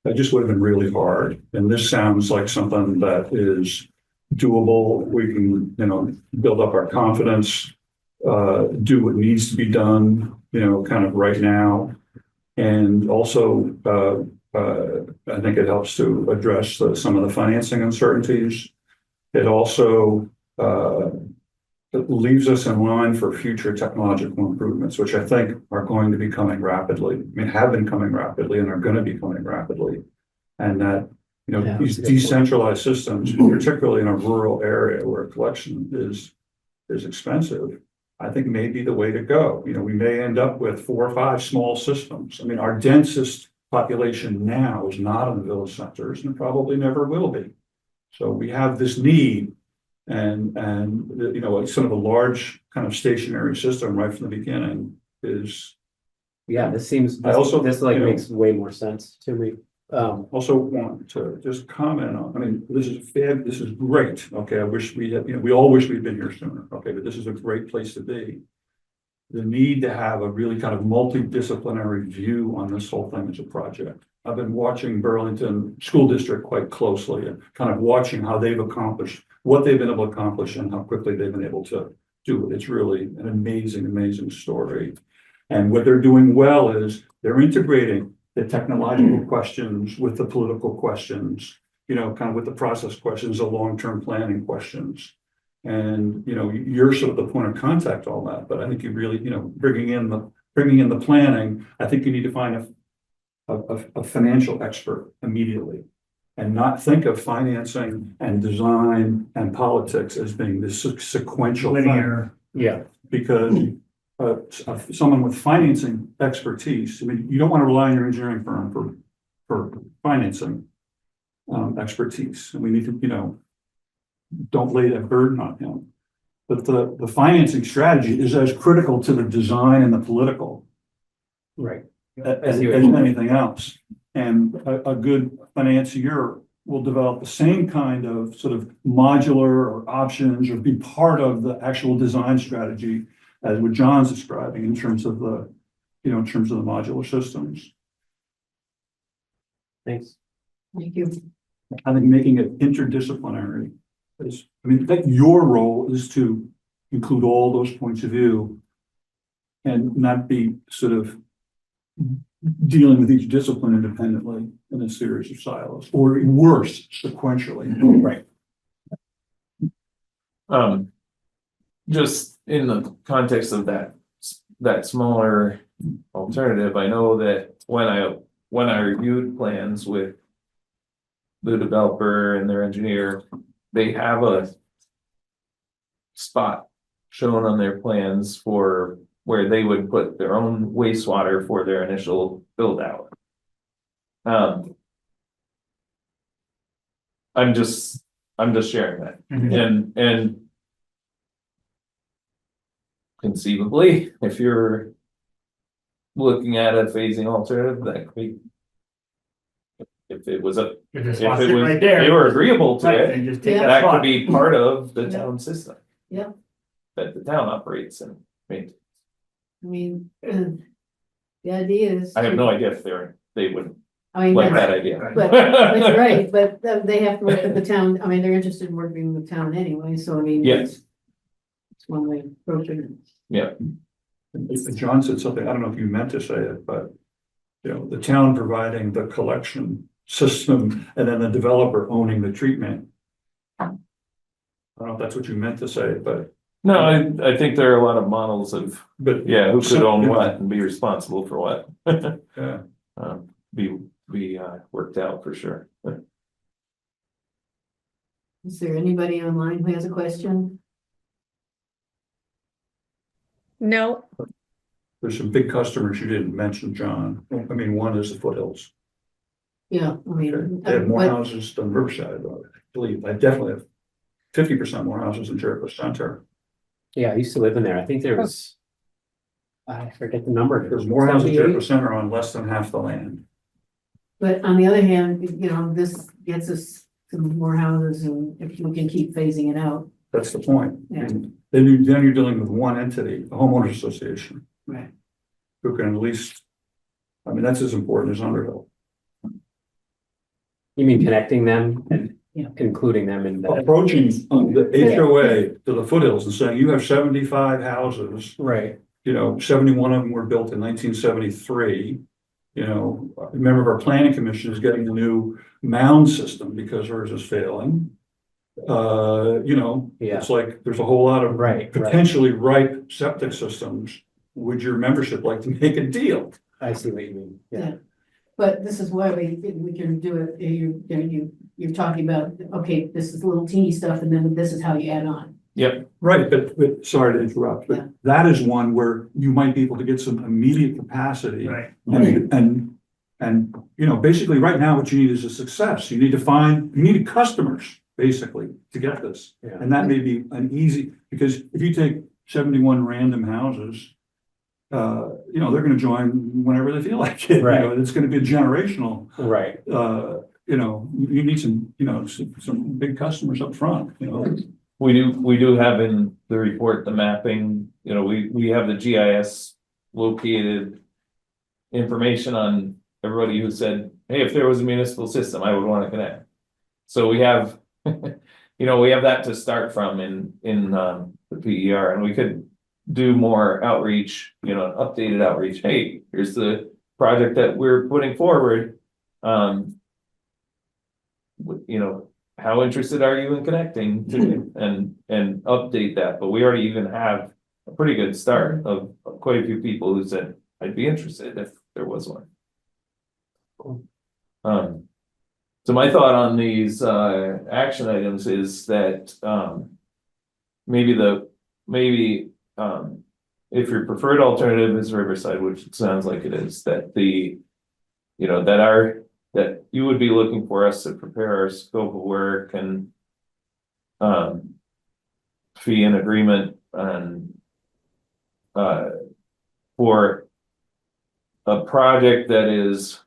[SPEAKER 6] would have been really hard. And this sounds like something that is doable. We can, build up our confidence, do what needs to be done, kind of right now. And also, I think it helps to address some of the financing uncertainties. It also it leaves us in line for future technological improvements, which I think are going to be coming rapidly. I mean, have been coming rapidly and are going to be coming rapidly. And that,
[SPEAKER 2] Yeah,
[SPEAKER 6] these
[SPEAKER 2] that's a good point.
[SPEAKER 6] decentralized systems, particularly in a rural area where collection is expensive, I think may be the way to go. We may end up with 4 or 5 small systems. I mean, our densest population now is not in the village centers and probably never will be. So we have this need, and sort of a large kind of stationary system right from the beginning is.
[SPEAKER 2] Yeah, this seems,
[SPEAKER 6] I also,
[SPEAKER 2] this makes way more sense to me.
[SPEAKER 6] Also want to just comment on, I mean, this is great, okay, I wish we had, we all wish we'd been here sooner, okay, but this is a great place to be. The need to have a really kind of multidisciplinary view on this whole thing as a project. I've been watching Burlington School District quite closely and kind of watching how they've accomplished, what they've been able to accomplish and how quickly they've been able to do it. It's really an amazing, amazing story. And what they're doing well is they're integrating the technological questions with the political questions, kind of with the process questions, the long-term planning questions. And, you're sort of the point of contact, all that, but I think you really, bringing in the planning, I think you need to find a financial expert immediately and not think of financing and design and politics as being this sequential thing.
[SPEAKER 4] Linear.
[SPEAKER 2] Yeah.
[SPEAKER 6] Because someone with financing expertise, I mean, you don't want to rely on your engineering firm for financing expertise. And we need to, don't lay that burden on him. But the financing strategy is as critical to the design and the political
[SPEAKER 2] Right.
[SPEAKER 6] as anything else. And a good financier will develop the same kind of sort of modular or options or be part of the actual design strategy as what John's describing in terms of the modular systems.
[SPEAKER 2] Thanks.
[SPEAKER 1] thank you.
[SPEAKER 6] I think making it interdisciplinary is, that your role is to include all those points of view and not be sort of dealing with each discipline independently in a series of silos, or worse, sequentially.
[SPEAKER 2] Right.
[SPEAKER 3] Just in the context of that smaller alternative, I know that when I reviewed plans with the developer and their engineer, they have a spot shown on their plans for where they would put their own wastewater for their initial build out. I'm just sharing that. And conceivably, if you're looking at a phasing alternative, that could be, if it was
[SPEAKER 4] If it's
[SPEAKER 3] if it
[SPEAKER 4] sitting
[SPEAKER 3] was,
[SPEAKER 4] right there.
[SPEAKER 3] they were agreeable to
[SPEAKER 4] Right,
[SPEAKER 3] it,
[SPEAKER 4] and just take
[SPEAKER 1] Yeah.
[SPEAKER 4] that
[SPEAKER 3] that could
[SPEAKER 4] spot.
[SPEAKER 3] be part of the
[SPEAKER 1] Yeah.
[SPEAKER 3] town system.
[SPEAKER 1] Yeah.
[SPEAKER 3] That the town operates and maintains.
[SPEAKER 1] I mean, the idea is.
[SPEAKER 3] I have
[SPEAKER 1] to-
[SPEAKER 3] no idea if they would
[SPEAKER 1] I mean,
[SPEAKER 3] like
[SPEAKER 1] that's-
[SPEAKER 3] that idea.
[SPEAKER 4] Right.
[SPEAKER 1] But, that's right, but they have to work with the town, I mean, they're interested in working with the town anyway, so I mean.
[SPEAKER 3] Yes.
[SPEAKER 1] It's one way approaching it.
[SPEAKER 3] Yeah,
[SPEAKER 6] John said something, I don't know if you meant to say it, but, you know, the town providing the collection system and then the developer owning the treatment. I don't know if that's what you meant to say, but,
[SPEAKER 3] no, I think there are a lot of models of, who could
[SPEAKER 6] So-
[SPEAKER 3] own what and be responsible for what.
[SPEAKER 6] yeah.
[SPEAKER 3] Be worked out for sure.
[SPEAKER 1] Is there anybody online who has a question?
[SPEAKER 7] No,
[SPEAKER 6] There's some big customers you didn't mention, John. I mean, one is the Foothills.
[SPEAKER 1] Yeah, I mean.
[SPEAKER 6] They have more
[SPEAKER 1] but-
[SPEAKER 6] houses than Riverside, I believe. I definitely have 50% more houses than Jericho Center.
[SPEAKER 2] Yeah, I used to live in there. I think there was. I forget the number.
[SPEAKER 6] There's more houses in
[SPEAKER 2] 78?
[SPEAKER 6] Jericho Center on less than half the land.
[SPEAKER 1] But on the other hand, you know, this gets us some more houses and if we can keep phasing it out.
[SPEAKER 6] That's the point.
[SPEAKER 1] Yeah.
[SPEAKER 6] And then you're dealing with one entity, a homeowners association,
[SPEAKER 1] Right.
[SPEAKER 6] who can at least, I mean, that's as important as Underhill.
[SPEAKER 2] You mean connecting them and
[SPEAKER 1] Yeah.
[SPEAKER 2] including them in the,
[SPEAKER 6] Approaching the HOA to the Foothills and saying, you have 75 houses,
[SPEAKER 2] right,
[SPEAKER 6] you know, 71 of them were built in 1973. You know, a member of our planning commission is getting the new mound system because hers is failing. You know,
[SPEAKER 2] Yeah.
[SPEAKER 6] it's like, there's a whole lot of
[SPEAKER 2] Right.
[SPEAKER 6] potentially ripe septic systems. Would your membership like to make a deal?
[SPEAKER 2] I see what you mean, yeah.
[SPEAKER 1] But this is why we can do it, you're talking about, okay, this is little teeny stuff and then this is how you add on.
[SPEAKER 3] Yep,
[SPEAKER 6] Right, but sorry to interrupt,
[SPEAKER 1] Yeah.
[SPEAKER 6] but that is one where you might be able to get some immediate capacity.
[SPEAKER 4] Right.
[SPEAKER 6] And, you know, basically right now what you need is a success. You need customers, basically, to get this.
[SPEAKER 2] Yeah.
[SPEAKER 6] And that may be an easy, because if you take 71 random houses, you know, they're gonna join whenever they feel like it. You
[SPEAKER 2] Right.
[SPEAKER 6] know, it's gonna be a generational,
[SPEAKER 2] Right,
[SPEAKER 6] you know, you need some big customers up front, you know.
[SPEAKER 3] we do have in the report, the mapping, you know, we have the GIS located information on everybody who said, hey, if there was a municipal system, I would want to connect. So we have, you know, we have that to start from in the PER, and we could do more outreach, you know, updated outreach. Hey, here's the project that we're putting forward. You know, how interested are you in connecting to and update that? But we already even have a pretty good start of quite a few people who said, I'd be interested if there was one. So my thought on these action items is that maybe if your preferred alternative is Riverside, which it sounds like it is, that that you would be looking for us to prepare our scope of work and fee and agreement and for a project that is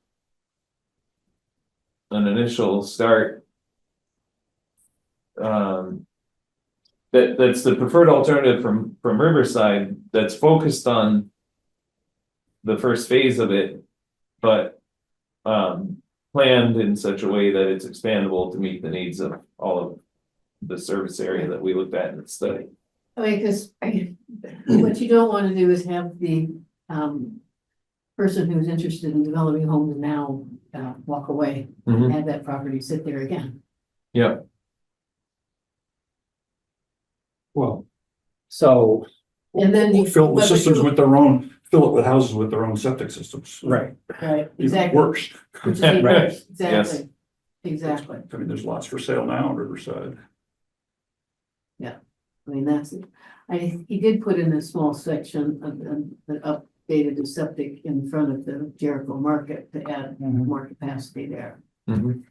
[SPEAKER 3] an initial start. That's the preferred alternative from Riverside, that's focused on the first phase of it, but planned in such a way that it's expandable to meet the needs of all of the service area that we looked at in the study.
[SPEAKER 1] I mean, because What you don't want to do is have the, person who's interested in developing homes now, walk away and
[SPEAKER 3] Mhm.
[SPEAKER 1] have that property sit there again.
[SPEAKER 3] Yep,
[SPEAKER 6] Well,
[SPEAKER 2] So,
[SPEAKER 1] And then you
[SPEAKER 6] fill the
[SPEAKER 1] but
[SPEAKER 6] systems
[SPEAKER 1] you-
[SPEAKER 6] with their own, fill it with houses with their own septic systems.
[SPEAKER 2] right,
[SPEAKER 1] Right,
[SPEAKER 6] Even
[SPEAKER 1] exactly.
[SPEAKER 6] worse.
[SPEAKER 1] Which is even
[SPEAKER 3] Right.
[SPEAKER 1] worse. Exactly. Exactly.
[SPEAKER 6] I mean, there's lots for sale now in Riverside.
[SPEAKER 1] I mean, he did put in a small section of, that updated the septic in front of the Jericho market to add more capacity there.
[SPEAKER 3] Mhm.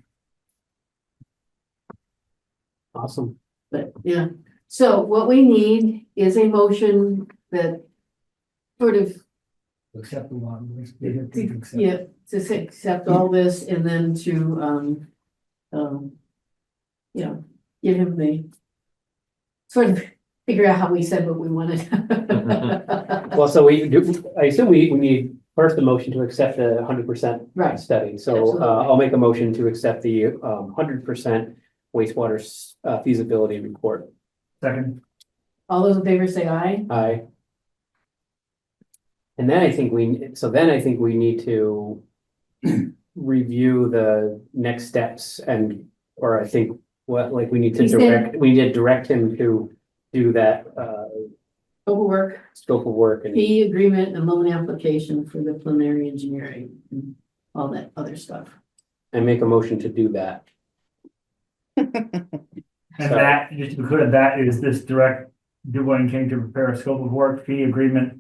[SPEAKER 2] awesome.
[SPEAKER 1] But, yeah, so what we need is a motion that sort of,
[SPEAKER 4] Accept the one.
[SPEAKER 1] yeah, to accept all this and then to, you know, give him the sort of figure out how we said what we wanted.
[SPEAKER 2] Well, so we do, I assume we need first the motion to accept the 100%
[SPEAKER 1] Right.
[SPEAKER 2] study. So
[SPEAKER 1] Absolutely.
[SPEAKER 2] I'll make a motion to accept the 100% wastewater feasibility report.
[SPEAKER 4] Second,
[SPEAKER 1] All those in favor say aye.
[SPEAKER 2] Aye. And then I think we need to review the next steps or I think we need to
[SPEAKER 1] He said-
[SPEAKER 2] direct him to do that
[SPEAKER 1] Overwork,
[SPEAKER 2] scope of work and
[SPEAKER 1] fee agreement and loan application for the preliminary engineering and all that other stuff.
[SPEAKER 2] make a motion to do that.
[SPEAKER 4] and that, just to be clear, that is this direct Dubois and King to prepare a scope of work, fee agreement,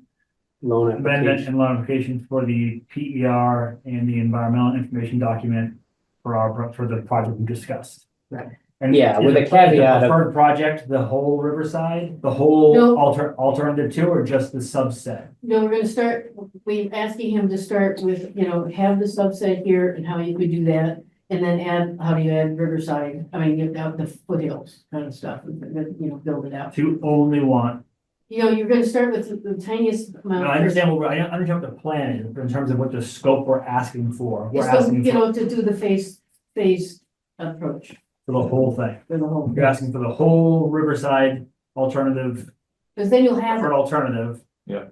[SPEAKER 2] Loan
[SPEAKER 4] amendment
[SPEAKER 2] application.
[SPEAKER 4] and loan application for the PER and the environmental information document for the project we discussed.
[SPEAKER 1] Right.
[SPEAKER 4] And
[SPEAKER 2] Yeah, with
[SPEAKER 4] is
[SPEAKER 2] a
[SPEAKER 4] it planned to
[SPEAKER 2] caveat of-
[SPEAKER 4] preferred project, the whole Riverside, the whole
[SPEAKER 1] No.
[SPEAKER 4] alternative two, or just the subset?
[SPEAKER 1] No, we're gonna start, we're asking him to start with, have the subset here and how you could do that. And then how do you add Riverside, get out the foothills kind of stuff, build it out.
[SPEAKER 4] To only one.
[SPEAKER 1] You're gonna start with the tiniest amount.
[SPEAKER 4] I understand what, I understand what the plan is, but in terms of what the scope we're asking for, we're
[SPEAKER 1] It's
[SPEAKER 4] asking for
[SPEAKER 1] to do the phase approach
[SPEAKER 4] the whole thing.
[SPEAKER 1] for the whole.
[SPEAKER 4] You're asking for the whole Riverside alternative,
[SPEAKER 1] Because then you'll have,
[SPEAKER 4] preferred alternative.
[SPEAKER 3] Yeah.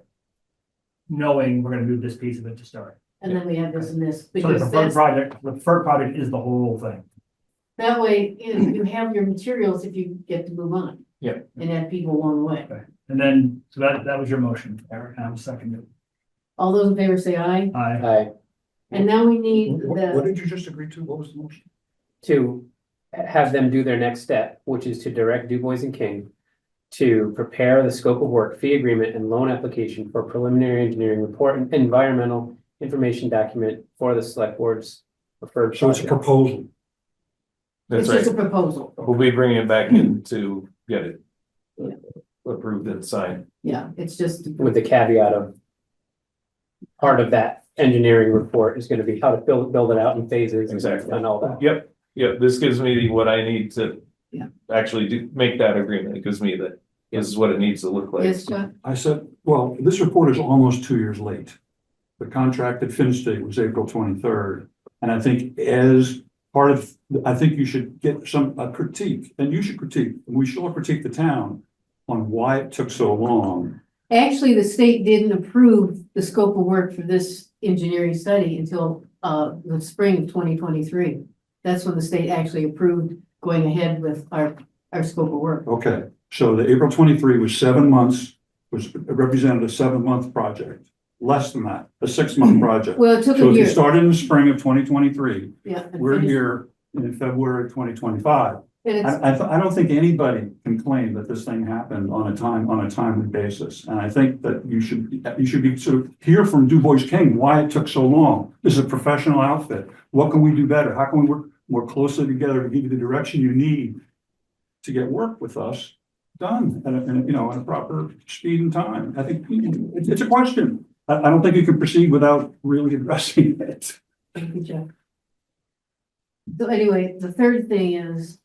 [SPEAKER 4] Knowing we're gonna do this piece of it to start.
[SPEAKER 1] and then we have this and this,
[SPEAKER 4] So the
[SPEAKER 1] because
[SPEAKER 4] the preferred project is the whole thing.
[SPEAKER 1] that way, you have your materials if you get to move on.
[SPEAKER 3] Yeah.
[SPEAKER 1] And add people along the way.
[SPEAKER 4] And then, so that was your motion, Eric, and I'm seconding.
[SPEAKER 1] All those in favor say aye,
[SPEAKER 4] Aye.
[SPEAKER 2] Aye.
[SPEAKER 1] and now we need
[SPEAKER 6] What
[SPEAKER 1] the,
[SPEAKER 6] did you just agree to? What was the motion?
[SPEAKER 2] To have them do their next step, which is to direct Dubois and King to prepare the scope of work, fee agreement, and loan application for preliminary engineering report and environmental information document for the select board's preferred
[SPEAKER 6] So it's a
[SPEAKER 2] project.
[SPEAKER 6] proposal.
[SPEAKER 3] That's
[SPEAKER 1] it's just a
[SPEAKER 3] right.
[SPEAKER 1] proposal.
[SPEAKER 3] We'll be bringing it back in to get it
[SPEAKER 1] Yeah.
[SPEAKER 3] approved and signed.
[SPEAKER 1] Yeah, it's just,
[SPEAKER 2] With the caveat of part of that engineering report is gonna be how to build it out in phases.
[SPEAKER 3] Exactly.
[SPEAKER 2] And all that.
[SPEAKER 3] Yep, this gives me what I need to
[SPEAKER 1] Yeah.
[SPEAKER 3] actually make that agreement. It gives me that, this is what it needs to look like.
[SPEAKER 1] yes, Chuck?
[SPEAKER 6] I said, well, this report is almost 2 years late. The contracted finish date was April 23rd. And I think as part of, I think you should get a critique, and you should critique, and we should all critique the town on why it took so long.
[SPEAKER 1] Actually, the state didn't approve the scope of work for this engineering study until the spring of 2023. That's when the state actually approved going ahead with our scope of work.
[SPEAKER 6] Okay, so the April 23 was 7 months, represented a 7-month project. Less than that, a 6-month project.
[SPEAKER 1] Well, it took
[SPEAKER 6] So
[SPEAKER 1] a
[SPEAKER 6] if you
[SPEAKER 1] year.
[SPEAKER 6] started in the spring of 2023,
[SPEAKER 1] Yeah. and
[SPEAKER 6] we're
[SPEAKER 1] finished-
[SPEAKER 6] here in February 2025.
[SPEAKER 1] And it's,
[SPEAKER 6] I don't think anybody can claim that this thing happened on a timely basis. And I think that you should be sort of hear from Dubois King why it took so long. This is a professional outfit. What can we do better? How can we work more closely together to give you the direction you need to get work with us done at a proper speed and time? I think it's a question. I don't think you can proceed without really addressing it.
[SPEAKER 1] thank you, Jeff. So anyway, the third thing is,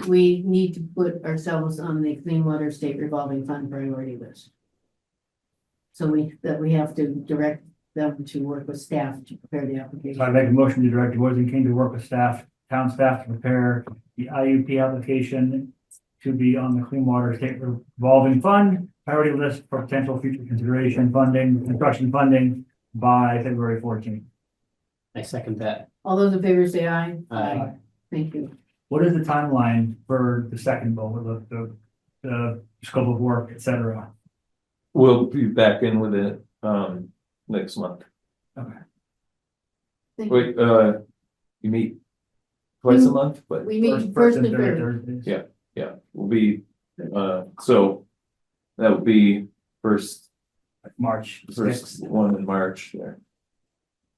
[SPEAKER 1] we need to put ourselves on the Clean Water State Revolving Fund priority list. So we have to direct them to work with staff to prepare the
[SPEAKER 4] So I
[SPEAKER 1] application.
[SPEAKER 4] make a motion to direct Dubois and King to work with town staff to prepare the IUP application to be on the Clean Water State Revolving Fund priority list for potential future consideration funding, construction funding by February 14th.
[SPEAKER 2] I second that.
[SPEAKER 1] All those in favor say aye.
[SPEAKER 2] Aye.
[SPEAKER 1] Thank you.
[SPEAKER 4] What is the timeline for the second goal, the scope of work, et cetera?
[SPEAKER 3] We'll be back in with it, next month.
[SPEAKER 1] Thank you.
[SPEAKER 3] Wait, you meet twice a month, but
[SPEAKER 1] We meet first and third.
[SPEAKER 4] Thursdays.
[SPEAKER 3] yeah, we'll be, so that would be first
[SPEAKER 4] March 6th.
[SPEAKER 3] one in March, yeah.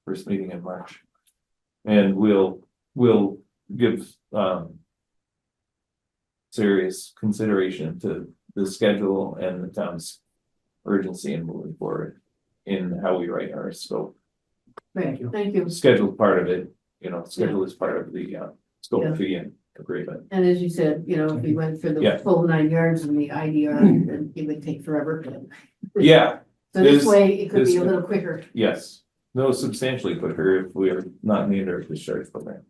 [SPEAKER 3] First meeting in March. And we'll give, serious consideration to the schedule and the town's urgency in moving forward in how we write our scope.
[SPEAKER 1] Right, thank you.
[SPEAKER 3] Schedule part of it, schedule is part of the, scope
[SPEAKER 1] Yeah.
[SPEAKER 3] fee and agreement.
[SPEAKER 1] And as you said, if we went for the
[SPEAKER 3] Yeah.
[SPEAKER 1] full 9 yards in the IDR, then it would take forever.
[SPEAKER 3] Yeah,
[SPEAKER 1] So this
[SPEAKER 3] This-
[SPEAKER 1] way, it could be
[SPEAKER 3] this-
[SPEAKER 1] a little quicker.
[SPEAKER 3] yes, no, substantially quicker if we're not in the discharge program.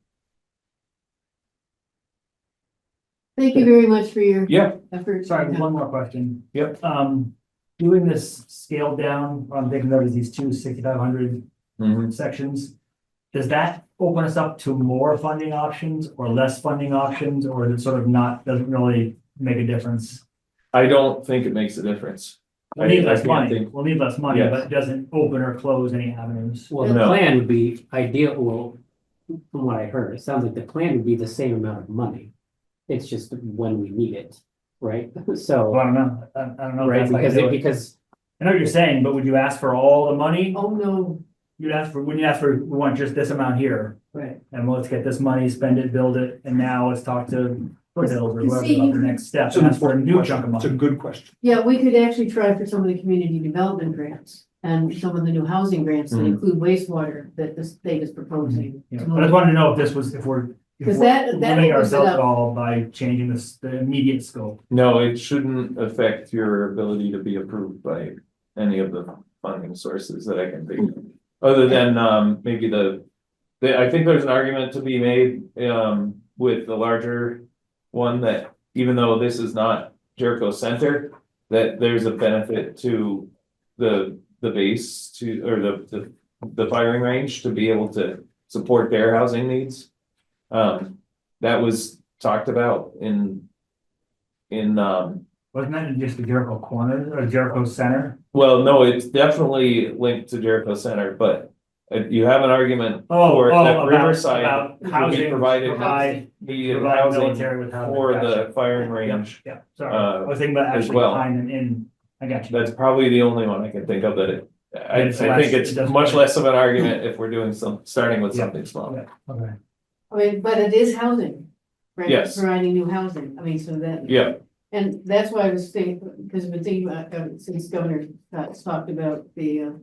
[SPEAKER 1] Thank you very much for your
[SPEAKER 3] Yeah,
[SPEAKER 1] efforts.
[SPEAKER 4] Sorry, one more question.
[SPEAKER 3] Yep.
[SPEAKER 4] Doing this scaled down, I'm thinking of these two 6,500
[SPEAKER 3] mhm.
[SPEAKER 4] sections. Does that open us up to more funding options or less funding options, or is it sort of not, doesn't really make a difference?
[SPEAKER 3] I don't think it makes a difference.
[SPEAKER 4] We'll need
[SPEAKER 3] I
[SPEAKER 4] less
[SPEAKER 3] can't
[SPEAKER 4] money,
[SPEAKER 3] think-
[SPEAKER 4] we'll need less money,
[SPEAKER 3] Yes.
[SPEAKER 4] but it doesn't open or close any avenues.
[SPEAKER 2] Well, the
[SPEAKER 3] No.
[SPEAKER 2] plan would be ideal, well, from what I heard, it sounds like the plan would be the same amount of money. It's just when we need it, right? So,
[SPEAKER 4] Well, I don't know, I don't know. if
[SPEAKER 2] right,
[SPEAKER 4] that's how you
[SPEAKER 2] because
[SPEAKER 4] do it.
[SPEAKER 2] because
[SPEAKER 4] I know what you're saying, but would you ask for all the money?
[SPEAKER 1] Oh, no,
[SPEAKER 4] Wouldn't you ask for, we want just this amount here,
[SPEAKER 1] right.
[SPEAKER 4] and let's get this money, spend it, build it, and now let's talk to Foothills or
[SPEAKER 1] You
[SPEAKER 4] whoever
[SPEAKER 1] see,
[SPEAKER 4] about the next step,
[SPEAKER 6] It's an
[SPEAKER 4] ask for a
[SPEAKER 6] important
[SPEAKER 4] new
[SPEAKER 6] question.
[SPEAKER 4] chunk of
[SPEAKER 6] It's a
[SPEAKER 4] money.
[SPEAKER 6] good question.
[SPEAKER 1] Yeah, we could actually try for some of the community development grants and some of the new housing grants that
[SPEAKER 3] Mhm.
[SPEAKER 1] include wastewater that the state is proposing.
[SPEAKER 4] Yeah, but I just wanted to know if this was, if we're
[SPEAKER 1] Because that
[SPEAKER 4] limiting
[SPEAKER 1] opens it
[SPEAKER 4] ourselves
[SPEAKER 1] up.
[SPEAKER 4] at all by changing the immediate scope.
[SPEAKER 3] No, it shouldn't affect your ability to be approved by any of the funding sources that I can think of. Other than, maybe I think there's an argument to be made, with the larger one that even though this is not Jericho Center, that there's a benefit to the base or the firing range to be able to support their housing needs. That was talked about in,
[SPEAKER 4] Wasn't that in just the Jericho corner or Jericho Center?
[SPEAKER 3] well, no, it's definitely linked to Jericho Center, but you have an argument
[SPEAKER 4] Oh,
[SPEAKER 3] for that
[SPEAKER 4] about
[SPEAKER 3] Riverside would be
[SPEAKER 4] housing,
[SPEAKER 3] provided
[SPEAKER 4] provide
[SPEAKER 3] needed
[SPEAKER 4] provide
[SPEAKER 3] housing
[SPEAKER 4] military with housing.
[SPEAKER 3] for
[SPEAKER 4] Gotcha.
[SPEAKER 3] the firing range.
[SPEAKER 4] Yeah, sorry, I was thinking about
[SPEAKER 3] as
[SPEAKER 4] actually
[SPEAKER 3] well.
[SPEAKER 4] tying them in, I got you.
[SPEAKER 3] That's probably the only one I can think of that I
[SPEAKER 4] It's
[SPEAKER 3] think
[SPEAKER 4] less-
[SPEAKER 3] it's
[SPEAKER 4] it doesn't-
[SPEAKER 3] much less of an argument if we're doing starting with
[SPEAKER 4] Yeah.
[SPEAKER 3] something small.
[SPEAKER 4] Okay.
[SPEAKER 1] I mean, but it is housing, right?
[SPEAKER 3] Yes.
[SPEAKER 1] Providing new housing. I mean, so that.
[SPEAKER 3] Yeah,
[SPEAKER 1] And that's why I was thinking, because I've been thinking about, since Governor Scott's talked about the,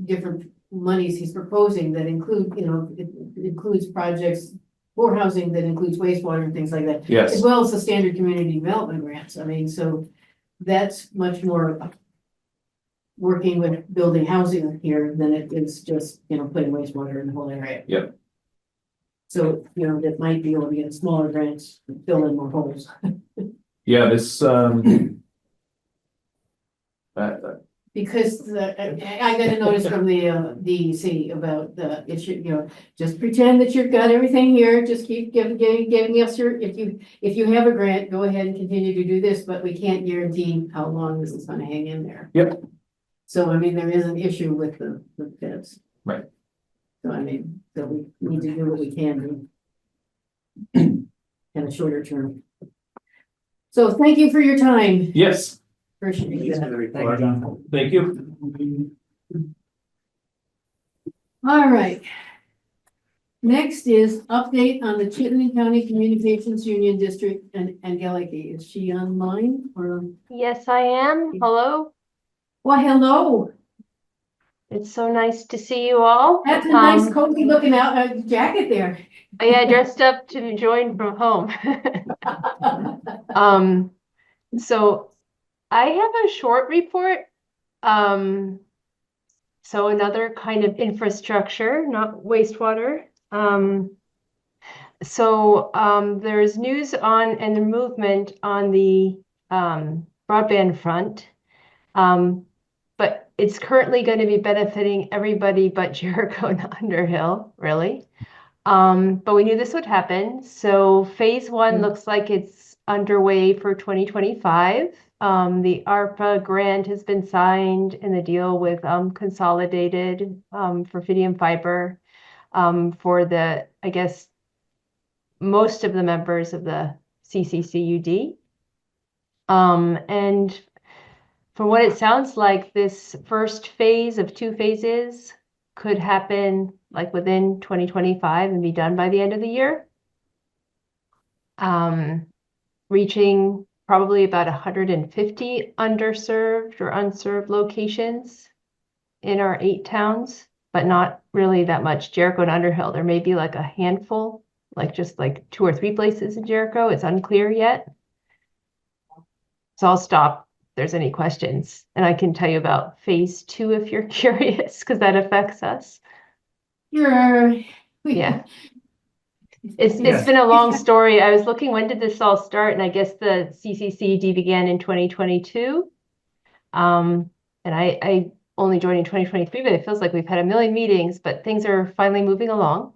[SPEAKER 1] different monies he's proposing that include, it includes projects for housing that includes wastewater and things like that, as
[SPEAKER 3] yes,
[SPEAKER 1] well as the standard community development grants. I mean, so that's much more working with building housing here than it is just, putting wastewater in the whole area.
[SPEAKER 3] Yep.
[SPEAKER 1] So, that might be able to get smaller grants, to fill in more holes.
[SPEAKER 3] yeah, this,
[SPEAKER 1] Because I got a notice from the DEC about it should, just pretend that you've got everything here, just keep giving us your, if you have a grant, go ahead and continue to do this, but we can't guarantee how long this is gonna hang in there.
[SPEAKER 3] Yep.
[SPEAKER 1] So I mean, there is an issue with the feds.
[SPEAKER 3] Right.
[SPEAKER 1] So I mean, so we need to do what we can do. In a shorter term. So thank you for your time.
[SPEAKER 3] yes,
[SPEAKER 1] Appreciate that.
[SPEAKER 4] Thank you, John.
[SPEAKER 3] thank you.
[SPEAKER 1] All right. Next is update on the Chittenden County Communications Union District and Angeliki. Is she online or?
[SPEAKER 8] Yes, I am. Hello.
[SPEAKER 1] Well, hello.
[SPEAKER 8] It's so nice to see you all.
[SPEAKER 1] That's a nice cozy looking out jacket there.
[SPEAKER 8] I dressed up to join from home. So I have a short report. So another kind of infrastructure, not wastewater. So there's news on and the movement on the broadband front. But it's currently going to be benefiting everybody but Jericho and Underhill, really. But we knew this would happen. So phase one looks like it's underway for 2025. The ARPA grant has been signed and the deal with Consolidated for Fidium Fiber for the, I guess, most of the members of the CCCUD. And from what it sounds like, this first phase of 2 phases could happen like within 2025 and be done by the end of the year. Reaching probably about 150 underserved or unserved locations in our 8 towns, but not really that much. Jericho and Underhill, there may be like a handful, like just like 2 or 3 places in Jericho. It's unclear yet. So I'll stop if there's any questions, and I can tell you about phase 2 if you're curious, because that affects us.
[SPEAKER 1] Sure.
[SPEAKER 8] Yeah. It's been a long story. I was looking, when did this all start? And I guess the CCCD began in 2022. And I only joined in 2023, but it feels like we've had a million meetings, but things are finally moving along.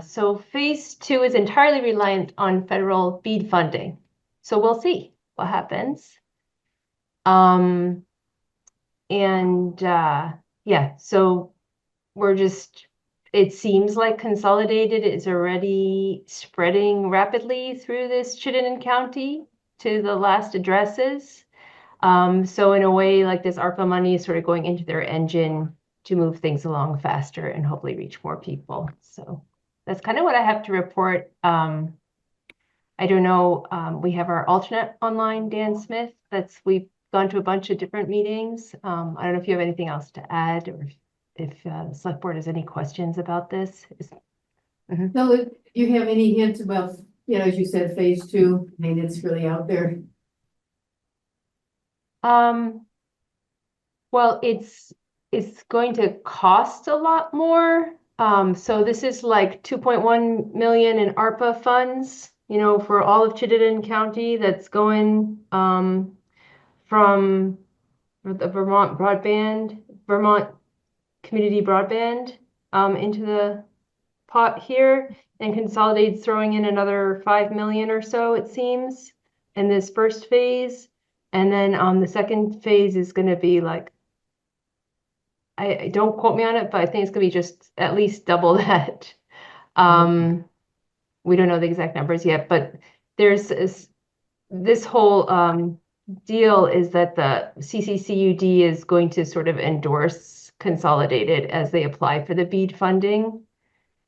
[SPEAKER 8] So phase 2 is entirely reliant on federal BEAD funding. So we'll see what happens. Yeah, so we're just, it seems like Consolidated is already spreading rapidly through this Chittenden County to the last addresses. So in a way, like this ARPA money is sort of going into their engine to move things along faster and hopefully reach more people. So that's kind of what I have to report. I don't know, we have our alternate online, Dan Smith, we've gone to a bunch of different meetings. I don't know if you have anything else to add, or if the select board has any questions about this.
[SPEAKER 1] No, if you have any hints about, as you said, phase 2, I mean, it's really out there.
[SPEAKER 8] Well, it's going to cost a lot more. So this is like 2.1 million in ARPA funds, for all of Chittenden County that's going from the Vermont Community Broadband into the pot here, and Consolidate's throwing in another 5 million or so, it seems, in this first phase. And then the second phase is going to be like, I don't quote me on it, but I think it's going to be just at least double that. We don't know the exact numbers yet, but there's this whole deal is that the CCCUD is going to sort of endorse Consolidated as they apply for the BEAD funding.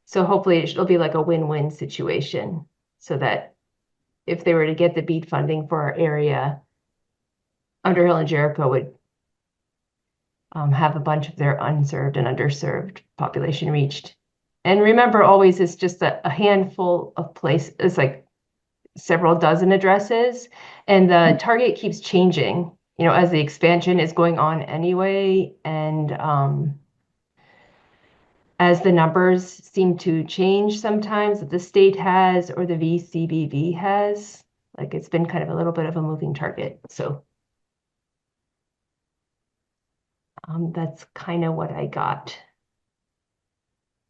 [SPEAKER 8] So hopefully it'll be like a win-win situation, so that if they were to get the BEAD funding for our area, Underhill and Jericho would have a bunch of their unserved and underserved population reached. And remember, always it's just a handful of places, it's like several dozen addresses, and the target keeps changing, as the expansion is going on anyway. And as the numbers seem to change sometimes that the state has or the VCBB has, like it's been kind of a little bit of a moving target. So that's kind of what I got.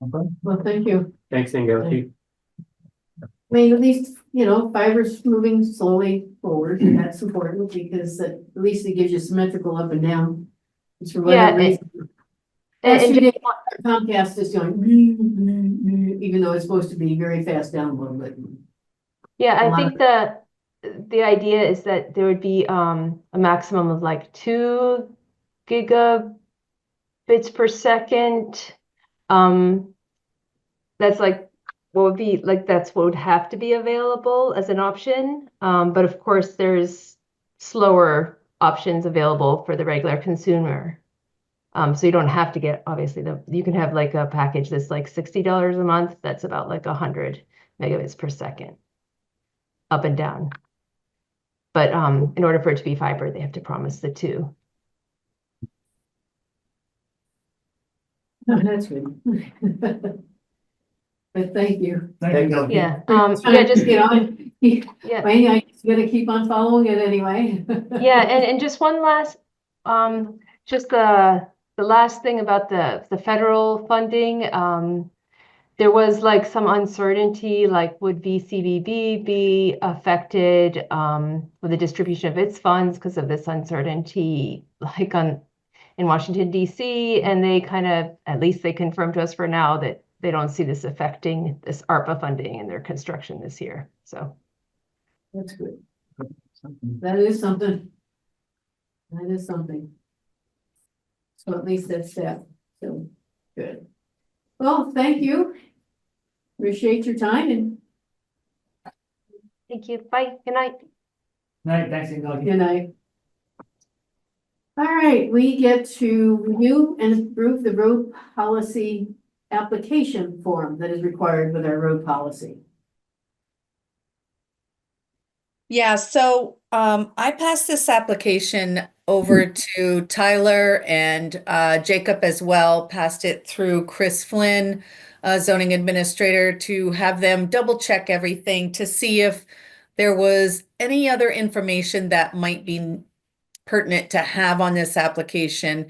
[SPEAKER 6] Okay.
[SPEAKER 1] Well, thank you.
[SPEAKER 2] Thanks, Ingo.
[SPEAKER 1] I mean, at least, fiber's moving slowly forward, and that's important, because at least it gives you symmetrical up and down. It's for whatever reason. Comcast is going, even though it's supposed to be very fast download, but.
[SPEAKER 8] Yeah, I think the idea is that there would be a maximum of like 2 gigabits per second. That's like what would be like, that's what would have to be available as an option. But of course, there's slower options available for the regular consumer. So you don't have to get, obviously, you can have like a package that's like $60 a month. That's about like 100 megabits per second up and down. But in order for it to be fiber, they have to promise the 2.
[SPEAKER 1] Oh, that's good. but thank you.
[SPEAKER 4] Thank you.
[SPEAKER 8] Yeah,
[SPEAKER 1] Trying to
[SPEAKER 8] just,
[SPEAKER 1] get on.
[SPEAKER 8] yeah.
[SPEAKER 1] I just gotta keep on following it anyway.
[SPEAKER 8] Yeah, and just one last, just the last thing about the federal funding, there was like some uncertainty, like would VCBB be affected, with the distribution of its funds because of this uncertainty, like in Washington DC, and they kind of, at least they confirmed to us for now that they don't see this affecting this ARPA funding in their construction this year, so.
[SPEAKER 1] That's good. That is something. That is something. So at least that's that. So, good. Well, thank you. Appreciate your time and
[SPEAKER 8] Thank you, bye, good night.
[SPEAKER 4] Night, thanks, Inge.
[SPEAKER 1] good night. All right, we get to review and approve the road policy application form that is required with our road policy.
[SPEAKER 9] Yeah, so I passed this application over to Tyler and Jacob as well, passed it through Chris Flynn, zoning administrator, to have them double check everything to see if there was any other information that might be pertinent to have on this application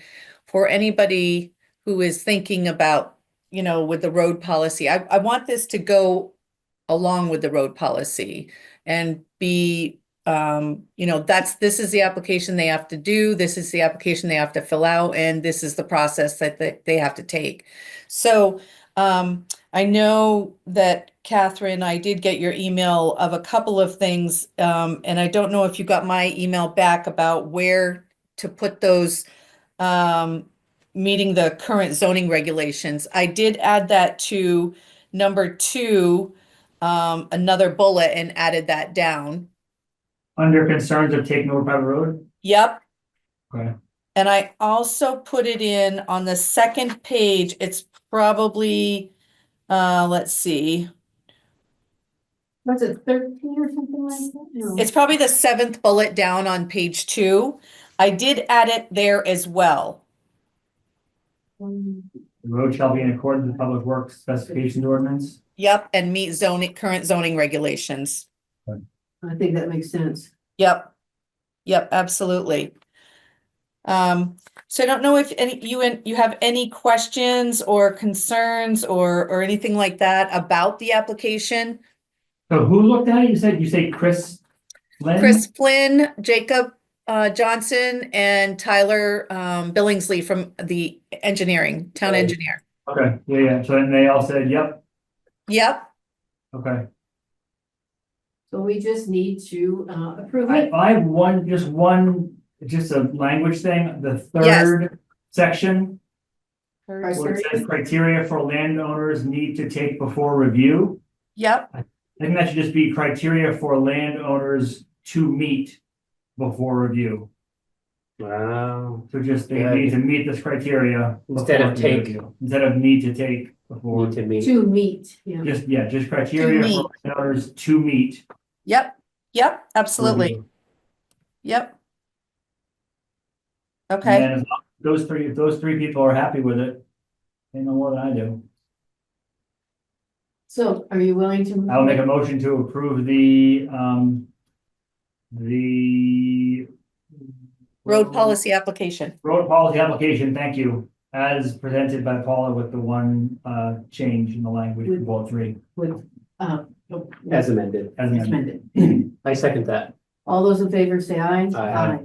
[SPEAKER 9] for anybody who is thinking about, with the road policy. I want this to go along with the road policy and be, this is the application they have to do. This is the application they have to fill out, and this is the process that they have to take. So I know that Catherine, I did get your email of a couple of things, and I don't know if you got my email back about where to put those meeting the current zoning regulations. I did add that to number 2, another bullet, and added that down.
[SPEAKER 4] Under concerns of taking over private road?
[SPEAKER 9] Yep.
[SPEAKER 4] Okay.
[SPEAKER 9] And I also put it in on the second page. It's probably, let's see.
[SPEAKER 1] Was it 13 or something like that? No.
[SPEAKER 9] It's probably the 7th bullet down on page 2. I did add it there as well.
[SPEAKER 4] The road shall be in accordance with Public Works Specifications Ordinance.
[SPEAKER 9] Yep, and meet current zoning regulations.
[SPEAKER 1] I think that makes sense.
[SPEAKER 9] Yep. Yep, absolutely. So I don't know if you have any questions or concerns or anything like that about the application.
[SPEAKER 4] So who looked at it? You say Chris Flynn?
[SPEAKER 9] Chris Flynn, Jacob Johnson, and Tyler Billingsley from the town engineer.
[SPEAKER 4] Okay, yeah. So then they all said, yep.
[SPEAKER 9] Yep.
[SPEAKER 4] Okay.
[SPEAKER 1] So we just need to approve
[SPEAKER 4] I
[SPEAKER 1] it.
[SPEAKER 4] have just a language thing, the third section, where it says criteria for landowners need to take before review.
[SPEAKER 9] Yep.
[SPEAKER 4] I think that should just be criteria for landowners to meet before review.
[SPEAKER 2] Wow.
[SPEAKER 4] So just they
[SPEAKER 2] Yeah.
[SPEAKER 4] need to meet this criteria
[SPEAKER 2] Instead
[SPEAKER 4] before
[SPEAKER 2] of take.
[SPEAKER 4] review. Instead of need to take before.
[SPEAKER 2] Need to meet.
[SPEAKER 1] To meet, yeah.
[SPEAKER 4] Just criteria
[SPEAKER 9] meet.
[SPEAKER 4] for landowners to meet.
[SPEAKER 9] Yep. Yep. Absolutely.
[SPEAKER 2] review.
[SPEAKER 9] Yep.
[SPEAKER 4] And
[SPEAKER 9] Okay.
[SPEAKER 4] then as long as if those three people are happy with it, they know more than I do.
[SPEAKER 1] So are you willing to?
[SPEAKER 4] I'll make a motion to approve the
[SPEAKER 9] Road policy application.
[SPEAKER 4] road policy application, thank you, as presented by Paula with the one change in the language for both three.
[SPEAKER 1] With,
[SPEAKER 2] As amended.
[SPEAKER 4] As amended.
[SPEAKER 1] amended.
[SPEAKER 2] I second that.
[SPEAKER 1] All those in favor say aye.
[SPEAKER 2] Aye.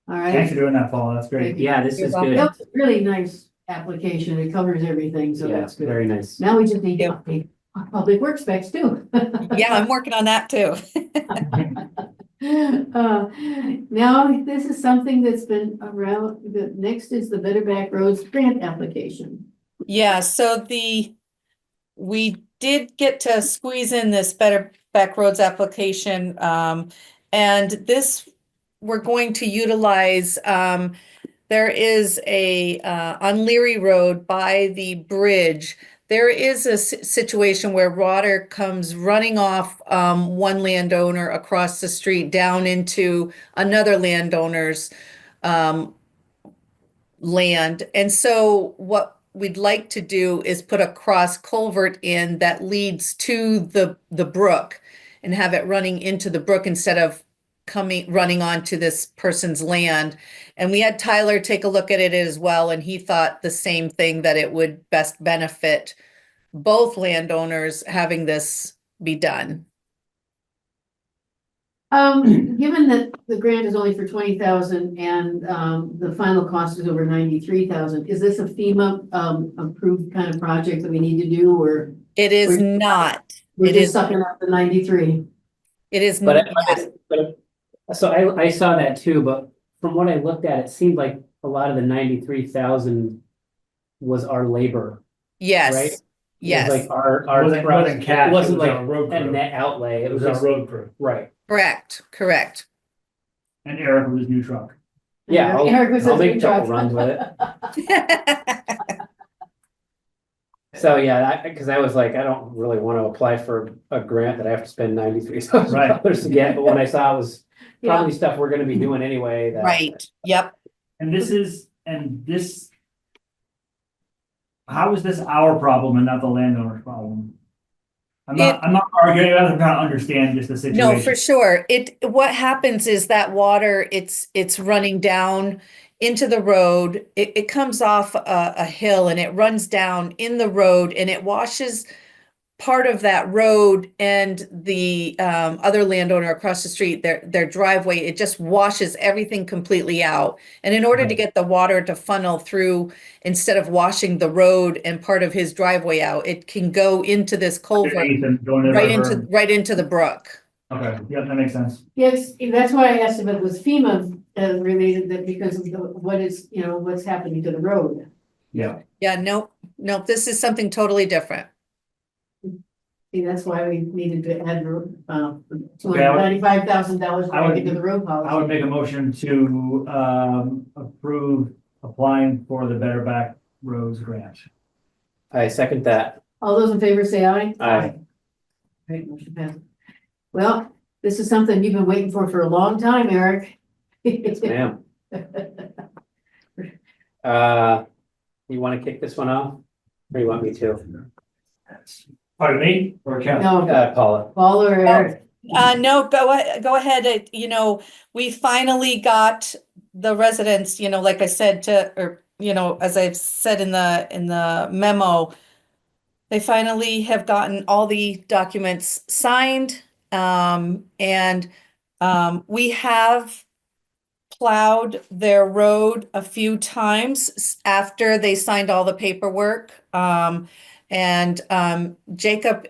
[SPEAKER 1] All
[SPEAKER 4] Thanks
[SPEAKER 1] right.
[SPEAKER 4] for doing that, Paula, that's great.
[SPEAKER 2] Yeah, this
[SPEAKER 9] You're
[SPEAKER 2] is
[SPEAKER 9] welcome.
[SPEAKER 2] good.
[SPEAKER 1] That was a really nice application. It covers everything, so
[SPEAKER 2] Yeah,
[SPEAKER 1] that's good.
[SPEAKER 2] very nice.
[SPEAKER 1] Now we just need to
[SPEAKER 9] Yeah.
[SPEAKER 1] update our public works specs too.
[SPEAKER 9] Yeah, I'm working on that too.
[SPEAKER 1] Now, this is something that's been around, the next is the Better Back Roads grant application.
[SPEAKER 9] Yeah, so we did get to squeeze in this Better Back Roads application, and this we're going to utilize. There is on Leary Road by the bridge, there is a situation where water comes running off one landowner across the street down into another landowner's land. And so what we'd like to do is put a cross culvert in that leads to the brook and have it running into the brook instead of running onto this person's land. And we had Tyler take a look at it as well, and he thought the same thing, that it would best benefit both landowners having this be done.
[SPEAKER 1] Given that the grant is only for 20,000 and the final cost is over 93,000, is this a FEMA approved kind of project that we need to do, or
[SPEAKER 9] It is not.
[SPEAKER 1] we're
[SPEAKER 9] It
[SPEAKER 1] just
[SPEAKER 9] is,
[SPEAKER 1] sucking up the 93?
[SPEAKER 9] it is
[SPEAKER 2] But,
[SPEAKER 9] not.
[SPEAKER 2] so I saw that too, but from what I looked at, it seemed like a lot of the 93,000 was our labor. Right?
[SPEAKER 9] Yes,
[SPEAKER 2] It was
[SPEAKER 9] yes,
[SPEAKER 2] like our
[SPEAKER 4] It wasn't cash,
[SPEAKER 2] it
[SPEAKER 4] it
[SPEAKER 2] wasn't
[SPEAKER 4] was
[SPEAKER 2] like
[SPEAKER 4] our road
[SPEAKER 2] a
[SPEAKER 4] crew.
[SPEAKER 2] net outlay.
[SPEAKER 4] It was our road crew,
[SPEAKER 2] Right.
[SPEAKER 9] correct.
[SPEAKER 4] and Eric with his new truck.
[SPEAKER 2] Yeah,
[SPEAKER 1] Eric was
[SPEAKER 2] I'll
[SPEAKER 1] a
[SPEAKER 2] make
[SPEAKER 1] big
[SPEAKER 2] a couple
[SPEAKER 1] truck.
[SPEAKER 2] runs with it. So yeah, because I was like, I don't really want to apply for a grant that I have to spend $93,000 to get, but when I saw it was
[SPEAKER 1] Yeah,
[SPEAKER 2] probably stuff we're gonna be doing anyway, that.
[SPEAKER 9] Right, yep.
[SPEAKER 4] And this. How is this our problem and not the landowner's problem? I'm not arguing, I'm trying to understand just the situation.
[SPEAKER 9] No, for sure. What happens is that water, it's running down into the road. It comes off a hill and it runs down in the road and it washes part of that road, and the other landowner across the street, their driveway, it just washes everything completely out. And in order to get the water to funnel through, instead of washing the road and part of his driveway out, it can go into this culvert right into the brook.
[SPEAKER 4] Okay, yeah, that makes sense.
[SPEAKER 1] yes, that's why I asked if it was FEMA related, that because of what's happening to the road.
[SPEAKER 4] Yeah.
[SPEAKER 9] Yeah, nope, this is something totally different.
[SPEAKER 1] See, that's why we needed to add $295,000 back into the road policy.
[SPEAKER 4] I would make a motion to approve applying for the Better Back Roads grant.
[SPEAKER 2] I second that.
[SPEAKER 1] All those in favor say aye.
[SPEAKER 2] Aye.
[SPEAKER 1] Great, motion passes. Well, this is something you've been waiting for a long time, Eric.
[SPEAKER 2] Yes, ma'am. You want to kick this one off? Or you want me to?
[SPEAKER 4] Pardon me, or Kevin?
[SPEAKER 1] No,
[SPEAKER 2] Paula.
[SPEAKER 1] Paul or Eric?
[SPEAKER 9] No, go ahead. We finally got the residents, like I said, as I've said in the memo, they finally have gotten all the documents signed. And we have plowed their road a few times after they signed all the paperwork. Jacob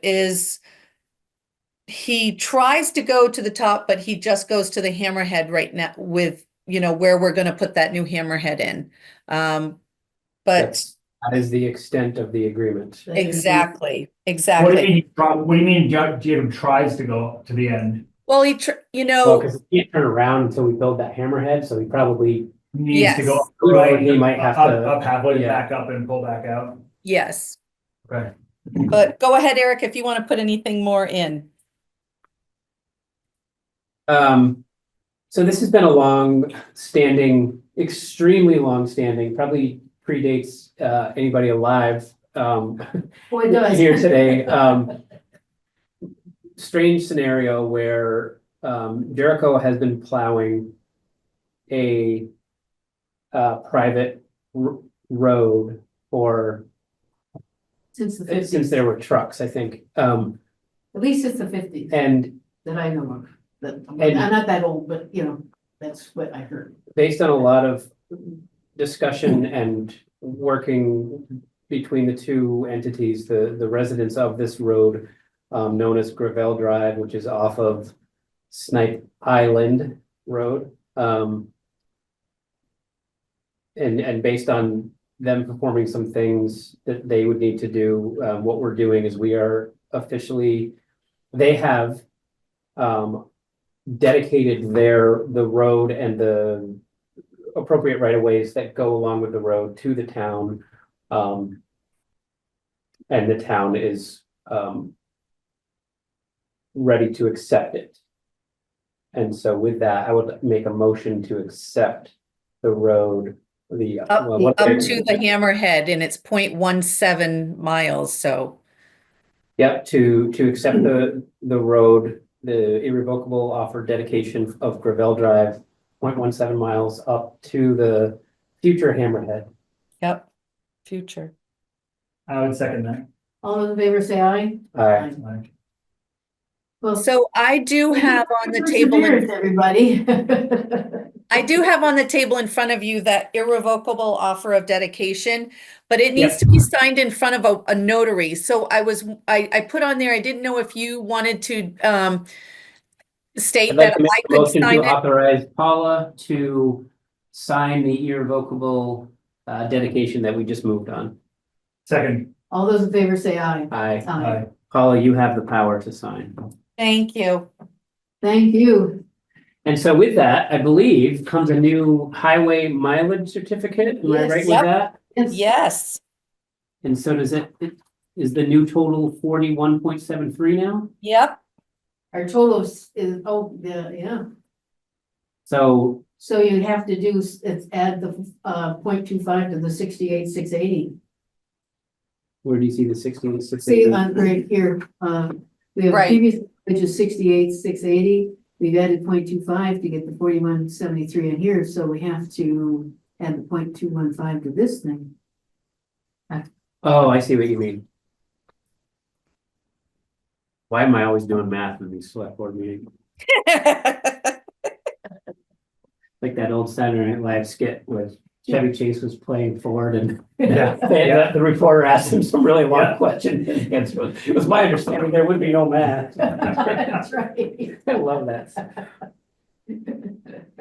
[SPEAKER 9] he tries to go to the top, but he just goes to the hammerhead right now with, where we're going to put that new hammerhead in. But
[SPEAKER 2] That is the extent of the agreement.
[SPEAKER 9] exactly.
[SPEAKER 4] What do you mean Jacob tries to go to the end?
[SPEAKER 9] Well,
[SPEAKER 2] Well, because he can't turn around until we build that hammerhead, so he probably
[SPEAKER 4] Needs to go
[SPEAKER 2] Right, he might have to.
[SPEAKER 4] up halfway,
[SPEAKER 2] yeah.
[SPEAKER 4] back up and pull back out.
[SPEAKER 9] yes.
[SPEAKER 4] Okay.
[SPEAKER 9] But go ahead, Eric, if you want to put anything more in.
[SPEAKER 2] So this has been a extremely long-standing, probably predates anybody alive
[SPEAKER 1] Boy, it does.
[SPEAKER 2] here today. Strange scenario where Jericho has been plowing a private road for
[SPEAKER 1] Since the fifties,
[SPEAKER 2] since there were trucks, I think.
[SPEAKER 1] at least it's the fifties
[SPEAKER 2] And
[SPEAKER 1] that I know of. I'm not that old, but that's what I heard.
[SPEAKER 2] based on a lot of discussion and working between the two entities, the residents of this road, known as Gravelle Drive, which is off of Snipe Island Road. And based on them performing some things that they would need to do, what we're doing is we are they have dedicated the road and the appropriate right-of-ways that go along with the road to the town. And the town is ready to accept it. And so with that, I would make a motion to accept the road The,
[SPEAKER 9] Up,
[SPEAKER 2] well, what-
[SPEAKER 9] up to the Hammerhead, and it's 0.17 miles, so.
[SPEAKER 2] Yep, to accept the road, the irrevocable offer dedication of Gravelle Drive, 0.17 miles up to the future Hammerhead.
[SPEAKER 9] Yep, future.
[SPEAKER 4] I would second that.
[SPEAKER 1] All those in favor say aye.
[SPEAKER 2] Aye.
[SPEAKER 4] Like,
[SPEAKER 1] Well,
[SPEAKER 9] So I do have on the table,
[SPEAKER 1] perseverance, everybody.
[SPEAKER 9] I do have on the table in front of you that irrevocable offer of dedication, but it needs
[SPEAKER 2] Yep.
[SPEAKER 9] to be signed in front of a notary. So I put on there, I didn't know if you wanted to state
[SPEAKER 2] I'd like
[SPEAKER 9] that
[SPEAKER 2] to make
[SPEAKER 9] I
[SPEAKER 2] a
[SPEAKER 9] could
[SPEAKER 2] motion
[SPEAKER 9] sign
[SPEAKER 2] to
[SPEAKER 9] it.
[SPEAKER 2] authorize Paula to sign the irrevocable dedication that we just moved on.
[SPEAKER 4] second,
[SPEAKER 1] All those in favor say aye.
[SPEAKER 2] Aye.
[SPEAKER 4] aye.
[SPEAKER 2] Paula, you have the power to sign.
[SPEAKER 9] Thank you.
[SPEAKER 1] Thank you.
[SPEAKER 2] And so with that, I believe comes a new highway mileage certificate. Am I
[SPEAKER 1] Yes.
[SPEAKER 2] right with
[SPEAKER 9] Yep.
[SPEAKER 2] that?
[SPEAKER 9] Yes,
[SPEAKER 2] And so does is the new total 41.73 now?
[SPEAKER 9] yep.
[SPEAKER 1] Our total is, oh, yeah.
[SPEAKER 2] So,
[SPEAKER 1] So you'd have to do, add the 0.25 to the 68,680.
[SPEAKER 2] where do you see the 66?
[SPEAKER 1] See, right here, we have a
[SPEAKER 9] Right.
[SPEAKER 1] previous, which is 68,680. We've added 0.25 to get the 4173 in here, so we have to add the 0.215 to this thing.
[SPEAKER 2] Oh, I see what you mean. Why am I always doing math in these select board meetings? Like that old Saturday Night Live skit where Chevy Chase was playing Ford and the reporter asked him some really long question. It was my understanding there would be no math.
[SPEAKER 1] That's right.
[SPEAKER 2] I love that.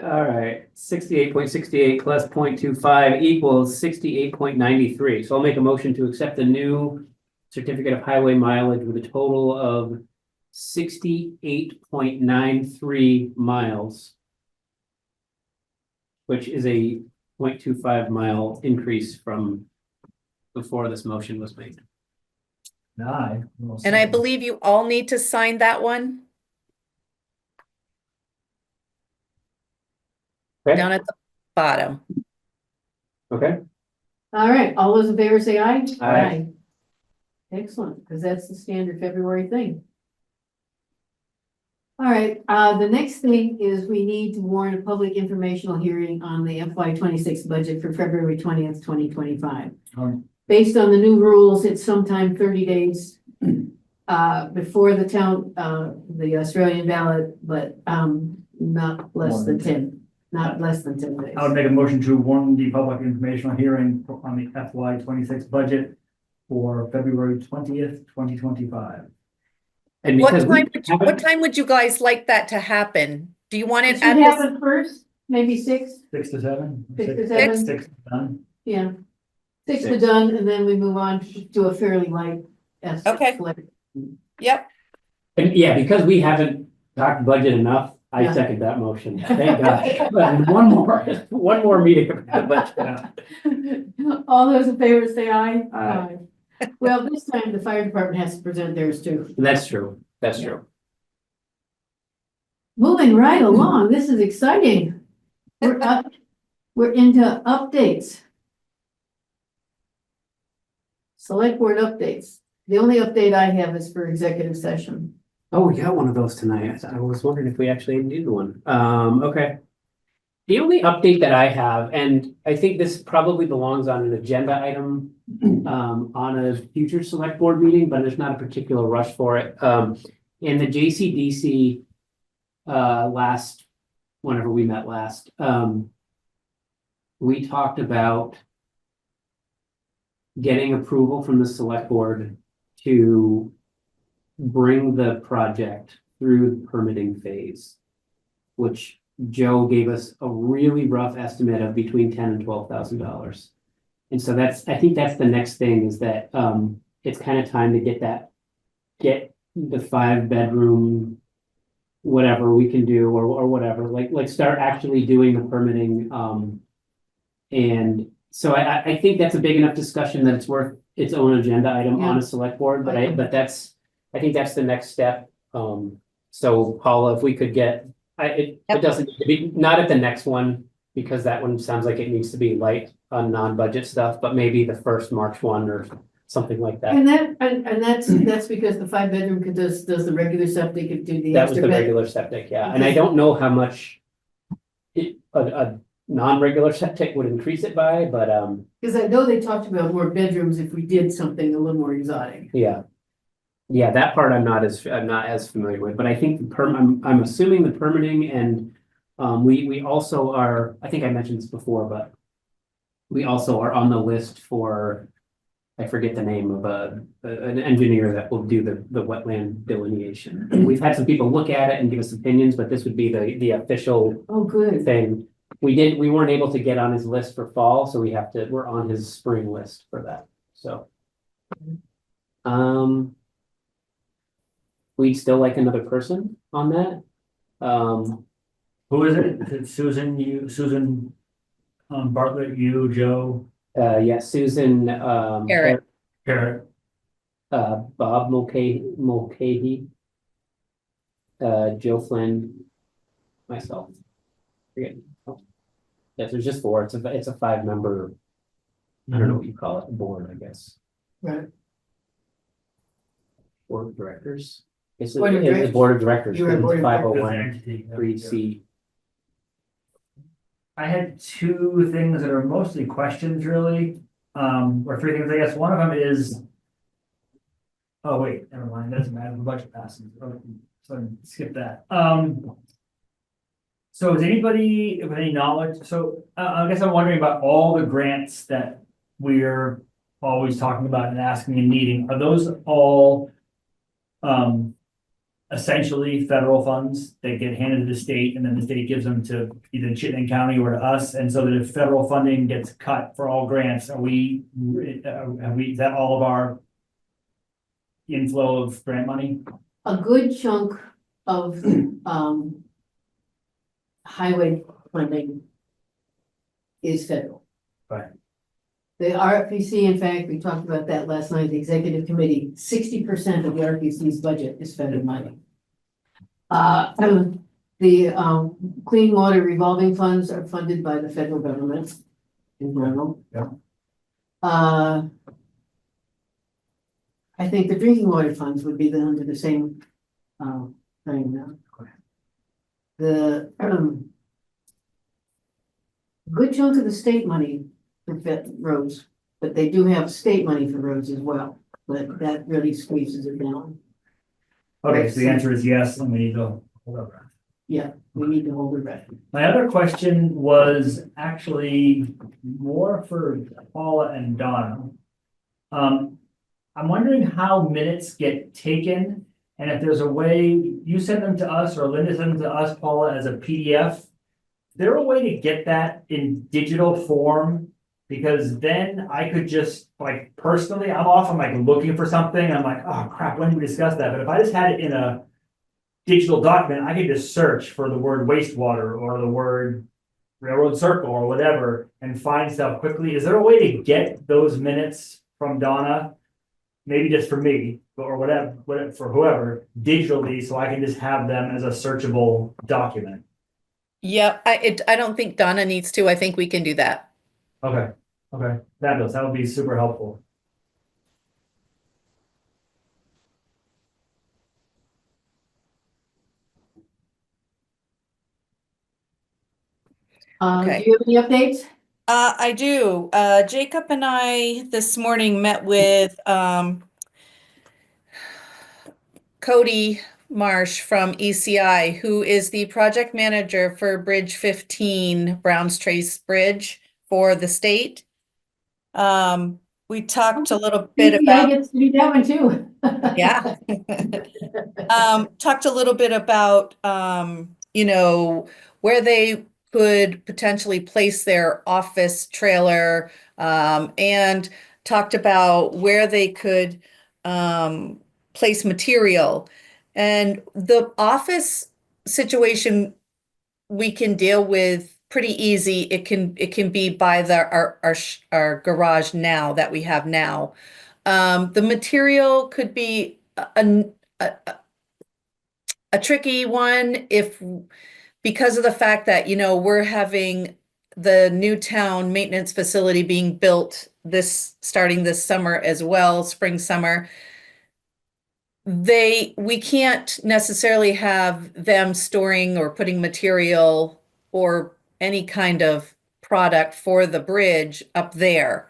[SPEAKER 2] All right, 68.68 plus 0.25 equals 68.93. So I'll make a motion to accept the new certificate of highway mileage with a total of 68.93 miles, which is a 0.25 mile increase from before this motion was made.
[SPEAKER 4] Aye.
[SPEAKER 9] And I believe you all need to sign that one
[SPEAKER 2] Okay,
[SPEAKER 9] down at the bottom.
[SPEAKER 2] okay.
[SPEAKER 1] All right, all those in favor say aye.
[SPEAKER 2] Aye.
[SPEAKER 1] Excellent, because that's the standard February thing. All right, the next thing is we need to warn a public informational hearing on the FY26 budget for February 20th, 2025. Based on the new rules, it's sometime 30 days before the town, the Australian ballot, but not less than 10, not less than 10 days.
[SPEAKER 4] I would make a motion to warn the public informational hearing on the FY26 budget for February 20th, 2025.
[SPEAKER 2] And
[SPEAKER 9] What
[SPEAKER 2] because
[SPEAKER 9] what time would you guys like that to happen? Do you want
[SPEAKER 1] It
[SPEAKER 9] it
[SPEAKER 1] should
[SPEAKER 9] at this?
[SPEAKER 1] happen first, maybe 6,
[SPEAKER 4] 6 to 7?
[SPEAKER 1] 6 to 7.
[SPEAKER 4] 6 done.
[SPEAKER 1] Yeah. 6 to
[SPEAKER 2] Six.
[SPEAKER 1] done, and then we move on to a fairly light.
[SPEAKER 9] Okay. Yep.
[SPEAKER 2] And yeah, because we haven't talked budget enough, I
[SPEAKER 1] Yeah.
[SPEAKER 2] second that motion. Thank gosh. But one more meeting about budget.
[SPEAKER 1] All those in favor say aye.
[SPEAKER 2] Aye.
[SPEAKER 1] Well, this time the fire department has to present theirs too.
[SPEAKER 2] That's true. That's true.
[SPEAKER 1] Moving right along, this is exciting. We're into updates. Select board updates. The only update I have is for executive session.
[SPEAKER 2] Oh, we got one of those tonight. I was wondering if we actually did one. Okay. The only update that I have, and I think this probably belongs on an agenda item on a future select board meeting, but there's not a particular rush for it. In the JCDC whenever we met last, we talked about getting approval from the select board to bring the project through the permitting phase, which Joe gave us a really rough estimate of between $10,000 and $12,000. And so I think that's the next thing, is that it's kind of time to get the 5-bedroom, whatever we can do, or whatever, like start actually doing the permitting. And so I think that's a big enough discussion that it's worth its own agenda item on a select board, but I think that's the next step. So Paula, if we could get, it doesn't need to be, not at the next one, because that one sounds like it needs to be light. on non-budget stuff, but maybe the first March one or something like that.
[SPEAKER 1] And that's because the 5-bedroom does the regular septic, could do the
[SPEAKER 2] That was
[SPEAKER 1] extra
[SPEAKER 2] the
[SPEAKER 1] bed.
[SPEAKER 2] regular septic, yeah, and I don't know how much a non-regular septic would increase it by, but,
[SPEAKER 1] Because I know they talked about more bedrooms if we did something a little more exotic.
[SPEAKER 2] yeah. Yeah, that part I'm not as familiar with, but I think I'm assuming the permitting and, we also are, I think I mentioned this before, but we also are on the list for, I forget the name of an engineer that will do the wetland delineation. And we've had some people look at it and give us opinions, but this would be the official
[SPEAKER 1] Oh, good.
[SPEAKER 2] thing. We weren't able to get on his list for fall, so we're on his spring list for that, so. We'd still like another person on that.
[SPEAKER 4] Who is it? Is it Susan Bartlett, you, Joe,
[SPEAKER 2] Yeah, Susan,
[SPEAKER 9] Eric.
[SPEAKER 4] Garrett?
[SPEAKER 2] Bob Mulcahy, Joe Flynn, myself. Forget. Yes, there's just 4. It's a 5-member, I don't know what you call it, board, I guess.
[SPEAKER 1] Right.
[SPEAKER 2] Board of directors. It's
[SPEAKER 1] Board of
[SPEAKER 2] the
[SPEAKER 1] directors.
[SPEAKER 2] board of directors.
[SPEAKER 1] You're a board of
[SPEAKER 2] Five oh
[SPEAKER 1] directors.
[SPEAKER 2] one
[SPEAKER 4] Entity, yeah.
[SPEAKER 2] 3C.
[SPEAKER 4] I had 2 things that are mostly questions, really, or 3 things, I guess. One of them is, oh, wait, never mind, doesn't matter, the budget passes, so skip that. So is anybody with any knowledge, so I guess I'm wondering about all the grants that we're always talking about and asking and needing, are those all essentially federal funds that get handed to the state and then the state gives them to either Chittenden County or to us? And so that if federal funding gets cut for all grants, is that all of our inflow of grant money?
[SPEAKER 1] A good chunk of, highway funding is federal.
[SPEAKER 4] Right.
[SPEAKER 1] The RFPC, in fact, we talked about that last night, the executive committee, 60% of the RFPC's budget is federal money. The clean water revolving funds are funded by the federal government in general.
[SPEAKER 4] Yeah.
[SPEAKER 1] I think the drinking water funds would be under the same thing now. The good chunk of the state money for roads, but they do have state money for roads as well, but that really squeezes it down.
[SPEAKER 4] Okay, so the answer is yes, and we need to hold our breath.
[SPEAKER 1] Yeah, we need to hold it back.
[SPEAKER 4] My other question was actually more for Paula and Donna. I'm wondering how minutes get taken, and if there's a way you send them to us or Linda sends them to us, Paula, as a PDF. Is there a way to get that in digital form? Because then I could just, like, personally, I'm often like looking for something, I'm like, oh crap, when did we discuss that? But if I just had it in a digital document, I could just search for the word wastewater or the word railroad circle or whatever and find stuff quickly. Is there a way to get those minutes from Donna? Maybe just for me, or whatever, for whoever, digitally, so I can just have them as a searchable document.
[SPEAKER 9] Yeah, I don't think Donna needs to. I think we can do that.
[SPEAKER 4] Okay, fabulous, that would be super helpful.
[SPEAKER 9] Okay.
[SPEAKER 1] Do you have any updates?
[SPEAKER 9] I do. Jacob and I this morning met with Cody Marsh from ECI, who is the project manager for Bridge 15, Browns Trace Bridge for the state. We talked a little bit
[SPEAKER 1] I
[SPEAKER 9] about,
[SPEAKER 1] get to do that one too.
[SPEAKER 9] yeah. Talked a little bit about, where they could potentially place their office trailer, and talked about where they could place material. And the office situation we can deal with pretty easy. It can be by our garage now that we have now. The material could be a tricky one because of the fact that, we're having the new town maintenance facility being built starting this summer as well, spring, summer. We can't necessarily have them storing or putting material or any kind of product for the bridge up there.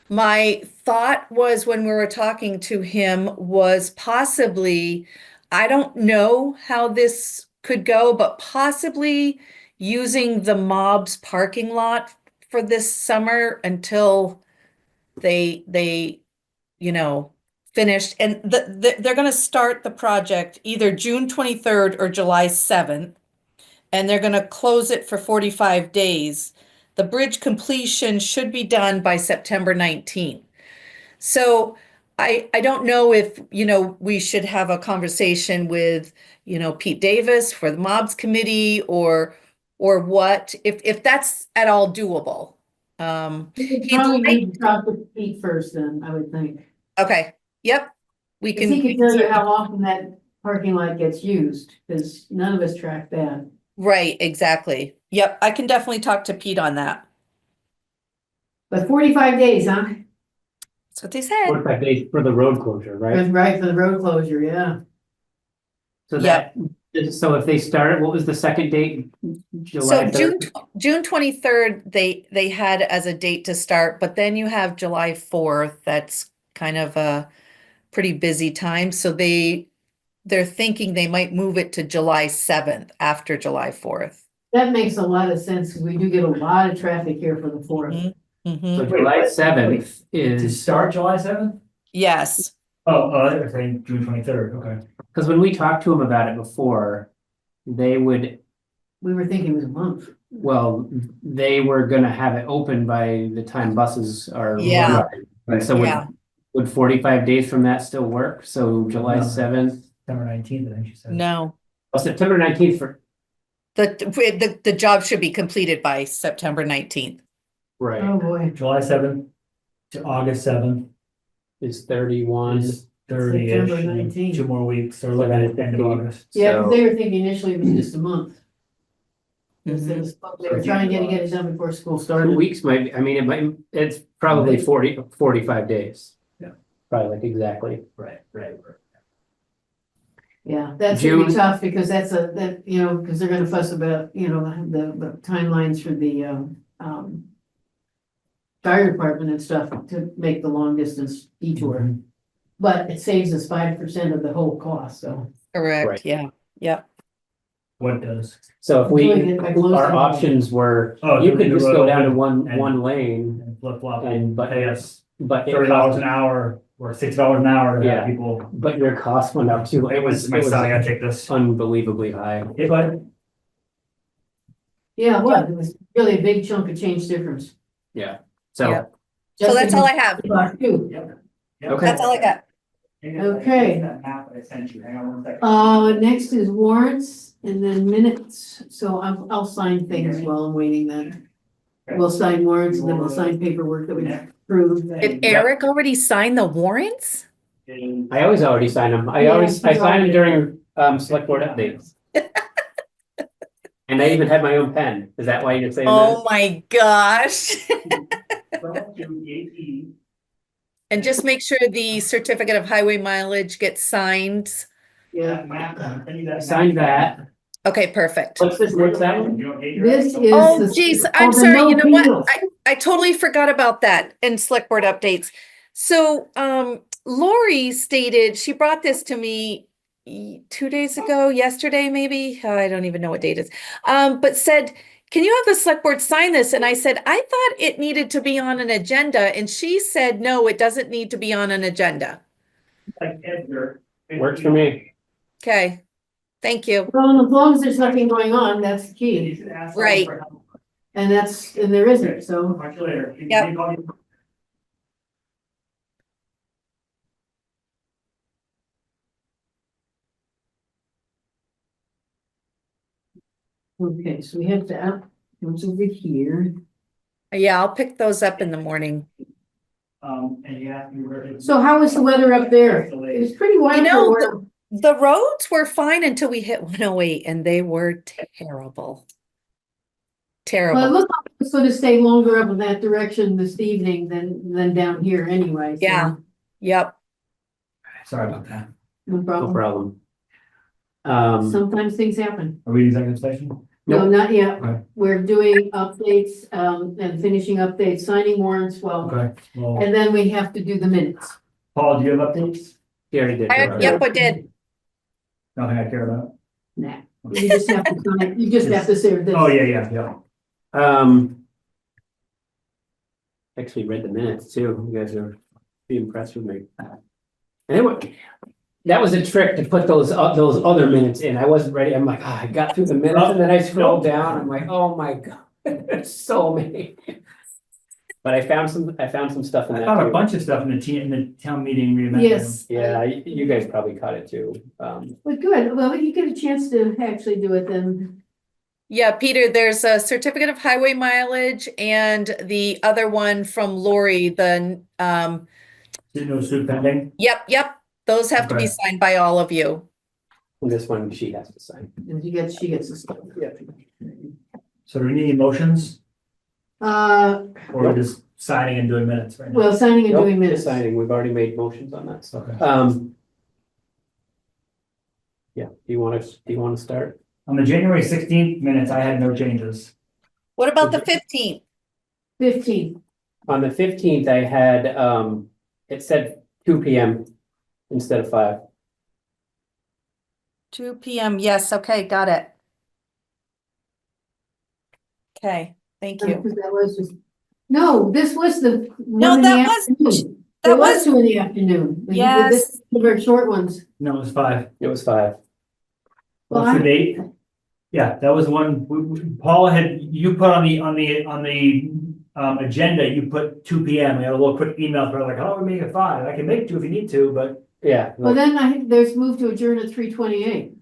[SPEAKER 9] My thought was when we were talking to him was possibly, I don't know how this could go, but possibly using the mob's parking lot for this summer until they finished. And they're going to start the project either June 23rd or July 7th, and they're going to close it for 45 days. The bridge completion should be done by September 19th. So I don't know if, we should have a conversation with, Pete Davis for the mobs committee or what, if that's at all doable.
[SPEAKER 1] You probably need to talk with Pete first then, I would think.
[SPEAKER 9] Okay, yep. We
[SPEAKER 1] Because he
[SPEAKER 9] can
[SPEAKER 1] can tell you how often that parking lot gets used, because none of us track that.
[SPEAKER 9] Right, exactly. Yep, I can definitely talk to Pete on that.
[SPEAKER 1] But 45 days, huh?
[SPEAKER 9] That's what they said.
[SPEAKER 2] 45 days for the road closure, right?
[SPEAKER 1] That's right, for the road closure, yeah.
[SPEAKER 2] So so if they started, what was the second date? July
[SPEAKER 9] So
[SPEAKER 2] 3rd?
[SPEAKER 9] June 23rd, they had as a date to start, but then you have July 4th. That's kind of a pretty busy time. So they're thinking they might move it to July 7th after July 4th.
[SPEAKER 1] That makes a lot of sense, because we do get a lot of traffic here for the 4th.
[SPEAKER 9] Mhm.
[SPEAKER 2] So July 7th
[SPEAKER 4] To
[SPEAKER 2] is,
[SPEAKER 4] start July 7th?
[SPEAKER 9] Yes,
[SPEAKER 4] They're saying June 23rd, okay.
[SPEAKER 2] because when we talked to them about it before, they would,
[SPEAKER 1] We were thinking it was a month.
[SPEAKER 2] well, they were gonna have it open by the time buses are.
[SPEAKER 9] Yeah.
[SPEAKER 2] running. So
[SPEAKER 9] Yeah.
[SPEAKER 2] would 45 days from that still work? So July
[SPEAKER 4] No.
[SPEAKER 2] 7th,
[SPEAKER 4] September 19th, I think she said.
[SPEAKER 9] no.
[SPEAKER 2] September 19th for,
[SPEAKER 9] The job should be completed by September 19th.
[SPEAKER 2] right,
[SPEAKER 1] Oh, boy.
[SPEAKER 4] July 7th to August 7th
[SPEAKER 2] is 31.
[SPEAKER 4] is 30-ish.
[SPEAKER 1] September
[SPEAKER 4] and
[SPEAKER 1] 19th.
[SPEAKER 4] 2 more weeks, so we're looking at the end of August.
[SPEAKER 1] Yeah, because
[SPEAKER 2] So-
[SPEAKER 1] they were thinking initially it was just a month.
[SPEAKER 9] Mhm.
[SPEAKER 1] They were trying to get it done before school
[SPEAKER 2] 2
[SPEAKER 1] started.
[SPEAKER 2] weeks might, it's probably 45 days.
[SPEAKER 4] Yeah.
[SPEAKER 2] Probably like exactly.
[SPEAKER 4] Right.
[SPEAKER 1] Yeah, that's gonna be
[SPEAKER 2] June-
[SPEAKER 1] tough, because because they're gonna fuss about, the timelines for the, fire department and stuff to make the long distance detour.
[SPEAKER 4] Mhm.
[SPEAKER 1] But it saves us 5% of the whole cost, so.
[SPEAKER 9] Correct,
[SPEAKER 2] Right.
[SPEAKER 9] yeah, yep.
[SPEAKER 4] What does?
[SPEAKER 2] So if
[SPEAKER 1] Doing it by closing
[SPEAKER 2] our
[SPEAKER 1] the-
[SPEAKER 2] options were,
[SPEAKER 4] Oh,
[SPEAKER 2] you
[SPEAKER 4] doing
[SPEAKER 2] could
[SPEAKER 4] the
[SPEAKER 2] just go
[SPEAKER 4] road
[SPEAKER 2] down to
[SPEAKER 4] and-
[SPEAKER 2] one lane,
[SPEAKER 4] And flip flop
[SPEAKER 2] And-
[SPEAKER 4] and
[SPEAKER 2] but-
[SPEAKER 4] pay us
[SPEAKER 2] but it
[SPEAKER 4] $30
[SPEAKER 2] cost,
[SPEAKER 4] an hour or $60 an hour to
[SPEAKER 2] Yeah.
[SPEAKER 4] have people.
[SPEAKER 2] but your cost went up too. It was
[SPEAKER 4] My son, I gotta take this.
[SPEAKER 2] unbelievably high.
[SPEAKER 4] Hey, bud.
[SPEAKER 1] Yeah, well, it was really a big chunk of change difference.
[SPEAKER 2] Yeah, so.
[SPEAKER 9] Yeah. So that's all I have.
[SPEAKER 1] Too.
[SPEAKER 2] Okay.
[SPEAKER 9] That's all I got.
[SPEAKER 1] Okay.
[SPEAKER 4] That map that I sent you, hang on 1 second.
[SPEAKER 1] Next is warrants and then minutes, so I'll sign things while I'm waiting then. We'll sign warrants and then we'll sign paperwork that we approved.
[SPEAKER 9] Did Eric already sign the warrants?
[SPEAKER 2] I always already sign them. I sign them during, select board updates. And I even had my own pen. Is that why you're saying
[SPEAKER 9] Oh
[SPEAKER 2] that?
[SPEAKER 9] my gosh. And just make sure the certificate of highway mileage gets signed.
[SPEAKER 1] Yeah,
[SPEAKER 2] Signed that.
[SPEAKER 9] Okay, perfect.
[SPEAKER 2] What's that one?
[SPEAKER 1] this is.
[SPEAKER 9] Oh,
[SPEAKER 1] the-
[SPEAKER 9] geez,
[SPEAKER 1] oh,
[SPEAKER 9] I'm
[SPEAKER 1] the
[SPEAKER 9] sorry.
[SPEAKER 1] no
[SPEAKER 9] You know what?
[SPEAKER 1] appeals.
[SPEAKER 9] I totally forgot about that in select board updates. So, Lori stated, she brought this to me 2 days ago, yesterday, maybe. I don't even know what date it is. But said, can you have the select board sign this? And I said, I thought it needed to be on an agenda. And she said, no, it doesn't need to be on an agenda.
[SPEAKER 2] Works for me.
[SPEAKER 9] Okay, thank you.
[SPEAKER 1] Well, as long as there's nothing going on, that's the key,
[SPEAKER 9] Right.
[SPEAKER 1] and there isn't, so.
[SPEAKER 4] Talk to you later.
[SPEAKER 9] Yep.
[SPEAKER 1] Okay, so we have to, what's over here.
[SPEAKER 9] Yeah, I'll pick those up in the morning.
[SPEAKER 4] And you asked me where.
[SPEAKER 1] So how was the weather up there? It was pretty wild.
[SPEAKER 9] know,
[SPEAKER 1] for where-
[SPEAKER 9] The roads were fine until we hit 108 and they were terrible.
[SPEAKER 1] Well, it
[SPEAKER 9] Terrible.
[SPEAKER 1] looked like it was gonna stay longer up in that direction this evening than down here anyway. So
[SPEAKER 9] Yeah. Yep.
[SPEAKER 4] Sorry about that.
[SPEAKER 1] No
[SPEAKER 2] No
[SPEAKER 1] problem.
[SPEAKER 2] problem.
[SPEAKER 1] Sometimes things happen.
[SPEAKER 4] Are we in executive session?
[SPEAKER 1] No, not yet.
[SPEAKER 4] Okay.
[SPEAKER 1] We're doing updates, and finishing updates, signing warrants, well,
[SPEAKER 4] Okay, well,
[SPEAKER 1] and then we have to do the minutes.
[SPEAKER 4] Paul, do you have updates?
[SPEAKER 2] He already did.
[SPEAKER 9] Yep, I did.
[SPEAKER 4] Nothing I care about?
[SPEAKER 1] Nah, you just have to, you just have to say this.
[SPEAKER 4] Oh, yeah.
[SPEAKER 2] Actually read the minutes too. You guys are be impressed with me. Anyway, that was a trick to put those other minutes in. I wasn't ready. I'm like, I got through the minutes and then I scrolled down. I'm like, oh my God, there's so many. But I found some stuff in
[SPEAKER 4] I
[SPEAKER 2] that
[SPEAKER 4] found a
[SPEAKER 2] too.
[SPEAKER 4] bunch of stuff in the town meeting reimagined.
[SPEAKER 1] Yes.
[SPEAKER 2] Yeah, you guys probably caught it too.
[SPEAKER 1] Well, good. Well, you get a chance to actually do it then.
[SPEAKER 9] Yeah, Peter, there's a certificate of highway mileage and the other one from Lori,
[SPEAKER 4] Didn't know suit pending?
[SPEAKER 9] yep. Those have to be
[SPEAKER 4] Okay.
[SPEAKER 9] signed by all of you.
[SPEAKER 2] This one she has to sign.
[SPEAKER 1] And she gets the stuff.
[SPEAKER 4] So do we need motions
[SPEAKER 1] Uh,
[SPEAKER 4] or we're just signing and doing minutes right now?
[SPEAKER 1] well, signing and
[SPEAKER 2] Nope,
[SPEAKER 1] doing
[SPEAKER 2] just
[SPEAKER 1] minutes.
[SPEAKER 2] signing. We've already made motions on that stuff.
[SPEAKER 4] Okay.
[SPEAKER 2] Yeah, do you want to start?
[SPEAKER 4] On the January 16th minutes, I had no changes.
[SPEAKER 9] What about the 15th?
[SPEAKER 1] 15.
[SPEAKER 2] On the 15th, I had, it said 2 PM instead of 5.
[SPEAKER 9] 2 p.m. Yes, okay, got it. Okay, thank you.
[SPEAKER 1] Because that was just, no, this was the.
[SPEAKER 9] No,
[SPEAKER 1] one in the
[SPEAKER 9] that was-
[SPEAKER 1] afternoon.
[SPEAKER 9] that
[SPEAKER 1] There was
[SPEAKER 9] was-
[SPEAKER 1] 2 in the afternoon. We did
[SPEAKER 9] Yes.
[SPEAKER 1] this, very short ones.
[SPEAKER 4] No, it was 5.
[SPEAKER 2] It was 5.
[SPEAKER 4] What's the date? Yeah, that was the one, Paul had, you put on the agenda, you put 2 PM. We had a little quick email for like, oh, we make it 5. I can make 2 if you need to, but
[SPEAKER 2] Yeah.
[SPEAKER 1] Well, then there's moved to adjourn at 3:28.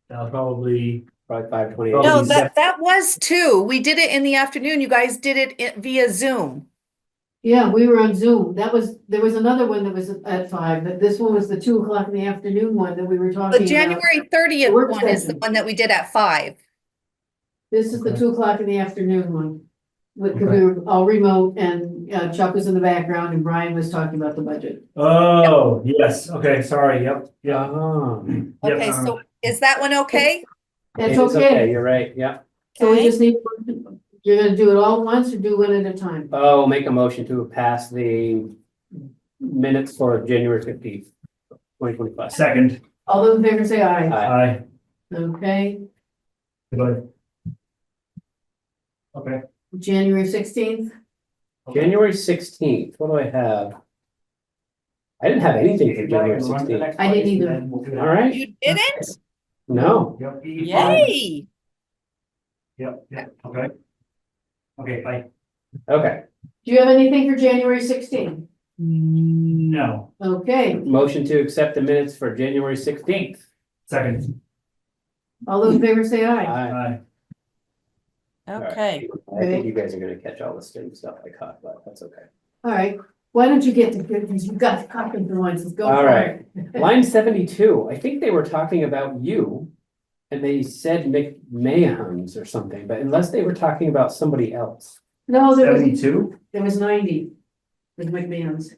[SPEAKER 4] that'll probably,
[SPEAKER 2] Probably 5:28.
[SPEAKER 4] No,
[SPEAKER 9] No,
[SPEAKER 4] these-
[SPEAKER 9] that was 2. We did it in the afternoon. You guys did it via Zoom.
[SPEAKER 1] Yeah, we were on Zoom. There was another one that was at 5, but this one was the 2 o'clock in the afternoon one that we were talking
[SPEAKER 9] The
[SPEAKER 1] about.
[SPEAKER 9] January 30th
[SPEAKER 1] Work
[SPEAKER 9] one is the
[SPEAKER 1] session.
[SPEAKER 9] one that we did at 5.
[SPEAKER 1] This is the
[SPEAKER 4] Okay.
[SPEAKER 1] 2 o'clock in the afternoon one. Because
[SPEAKER 4] Okay.
[SPEAKER 1] we were all remote and Chuck was in the background and Brian was talking about the budget.
[SPEAKER 4] oh, yes, okay, sorry, yep, yeah.
[SPEAKER 2] Ah,
[SPEAKER 4] Yep,
[SPEAKER 9] Okay, so is that one okay?
[SPEAKER 1] That's
[SPEAKER 2] it is
[SPEAKER 1] okay.
[SPEAKER 2] You're right, yeah.
[SPEAKER 1] So we
[SPEAKER 9] Okay.
[SPEAKER 1] just need, you're gonna do it all at once or do one at a time?
[SPEAKER 2] Oh, make a motion to pass the minutes for January 15th, 2025.
[SPEAKER 4] Second,
[SPEAKER 1] All those in favor say aye.
[SPEAKER 2] Aye.
[SPEAKER 1] Okay,
[SPEAKER 4] good. Okay,
[SPEAKER 1] January 16th.
[SPEAKER 2] January 16th, what do I have? I didn't have anything for January 16th.
[SPEAKER 1] I didn't either.
[SPEAKER 2] All right,
[SPEAKER 9] You didn't?
[SPEAKER 2] no.
[SPEAKER 4] Yep.
[SPEAKER 9] Yay!
[SPEAKER 4] Yep, okay. Okay, bye.
[SPEAKER 2] Okay,
[SPEAKER 1] Do you have anything for January 16th?
[SPEAKER 4] No,
[SPEAKER 1] Okay,
[SPEAKER 2] motion to accept the minutes for January 16th.
[SPEAKER 4] second.
[SPEAKER 1] all those in favor say aye.
[SPEAKER 2] Aye.
[SPEAKER 4] Aye.
[SPEAKER 9] Okay.
[SPEAKER 2] I think you guys are gonna catch all the same stuff I caught, but that's okay.
[SPEAKER 1] All right, why don't you get to, because you've got the copy for once, let's go.
[SPEAKER 2] All
[SPEAKER 1] for
[SPEAKER 2] right.
[SPEAKER 1] it.
[SPEAKER 2] Line 72, I think they were talking about you. And they said McMahon's or something, but unless they were talking about somebody else.
[SPEAKER 1] No, there
[SPEAKER 4] 72?
[SPEAKER 1] was 90 with McMahon's.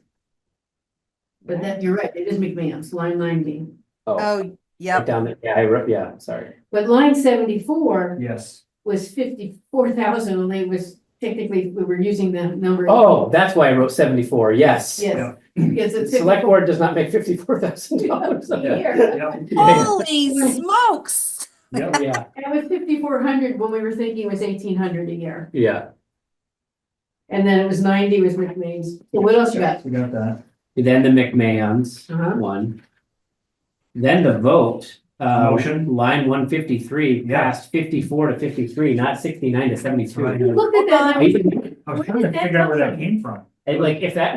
[SPEAKER 1] But that, you're right, it is McMahon's, line 90.
[SPEAKER 2] Oh,
[SPEAKER 9] Oh,
[SPEAKER 2] right
[SPEAKER 9] yep.
[SPEAKER 2] down there, yeah, I wrote, yeah, sorry.
[SPEAKER 1] But line 74
[SPEAKER 4] Yes.
[SPEAKER 1] was 54,000 and they was technically, we were using the number.
[SPEAKER 2] Oh, that's why I wrote 74, yes.
[SPEAKER 1] Yes, yes,
[SPEAKER 2] The
[SPEAKER 1] it's
[SPEAKER 2] select
[SPEAKER 1] 54
[SPEAKER 2] board does not make $54,000 a
[SPEAKER 1] a
[SPEAKER 2] year.
[SPEAKER 1] year.
[SPEAKER 4] Yep,
[SPEAKER 9] Holy smokes!
[SPEAKER 4] yep.
[SPEAKER 2] Yeah,
[SPEAKER 1] It was 5,400 when we were thinking it was 1,800 a year.
[SPEAKER 2] yeah.
[SPEAKER 1] And then it was 90 was McMahon's. So what else you got?
[SPEAKER 4] We got that.
[SPEAKER 2] Then the McMahon's
[SPEAKER 1] Uh-huh.
[SPEAKER 2] one. Then the vote.
[SPEAKER 4] Motion.
[SPEAKER 2] Line 153
[SPEAKER 4] Yeah.
[SPEAKER 2] passed 54 to 53, not 69 to 72.
[SPEAKER 4] Right.
[SPEAKER 1] Look at that.
[SPEAKER 2] I even-
[SPEAKER 4] I was trying to figure out where that came from.
[SPEAKER 2] And like, if that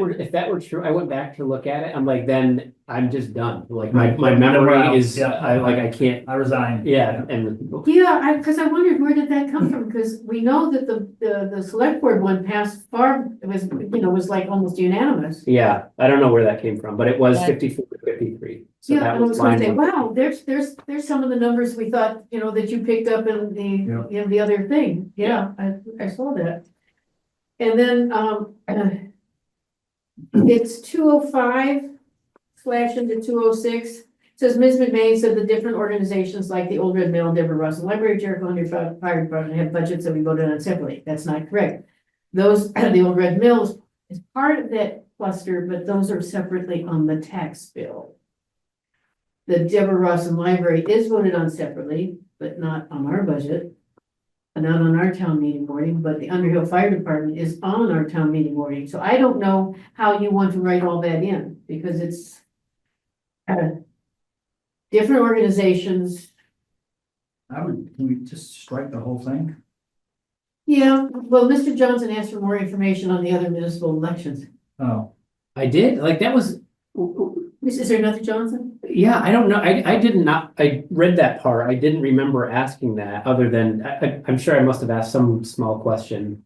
[SPEAKER 2] were true, I went back to look at it, I'm like, then I'm just done. Like, my memory is,
[SPEAKER 4] Yeah.
[SPEAKER 2] I can't,
[SPEAKER 4] I resign.
[SPEAKER 2] yeah, and.
[SPEAKER 1] Yeah, because I wondered where did that come from? Because we know that the select board one passed far, it was, was like almost unanimous.
[SPEAKER 2] Yeah, I don't know where that came from, but it was
[SPEAKER 9] Yeah.
[SPEAKER 2] 54-53. So
[SPEAKER 1] Yeah,
[SPEAKER 2] that
[SPEAKER 1] and I was gonna
[SPEAKER 2] line
[SPEAKER 1] say,
[SPEAKER 2] one.
[SPEAKER 1] wow, there's some of the numbers we thought, that you picked up in the other thing. Yeah, I saw that. And then, it's 205/ into 206. Says Ms. McMahon said the different organizations like the Old Red Mill, Deborah Russell Library, Jericho Fire Department have budgets that we voted on separately. That's not correct. Those, the Old Red Mills is part of that cluster, but those are separately on the tax bill. The Deborah Russell Library is voted on separately, but not on our budget. And not on our town meeting warning, but the Underhill Fire Department is on our town meeting warning. So I don't know how you want to write all that in, because it's different organizations.
[SPEAKER 4] Can we just strike the whole thing?
[SPEAKER 1] Yeah, well, Mr. Johnson asked for more information on the other municipal elections.
[SPEAKER 4] Oh,
[SPEAKER 2] I did, like, that was,
[SPEAKER 1] Is there another Johnson?
[SPEAKER 2] yeah, I don't know, I did not, I read that part, I didn't remember asking that, other than, I'm sure I must have asked some small question.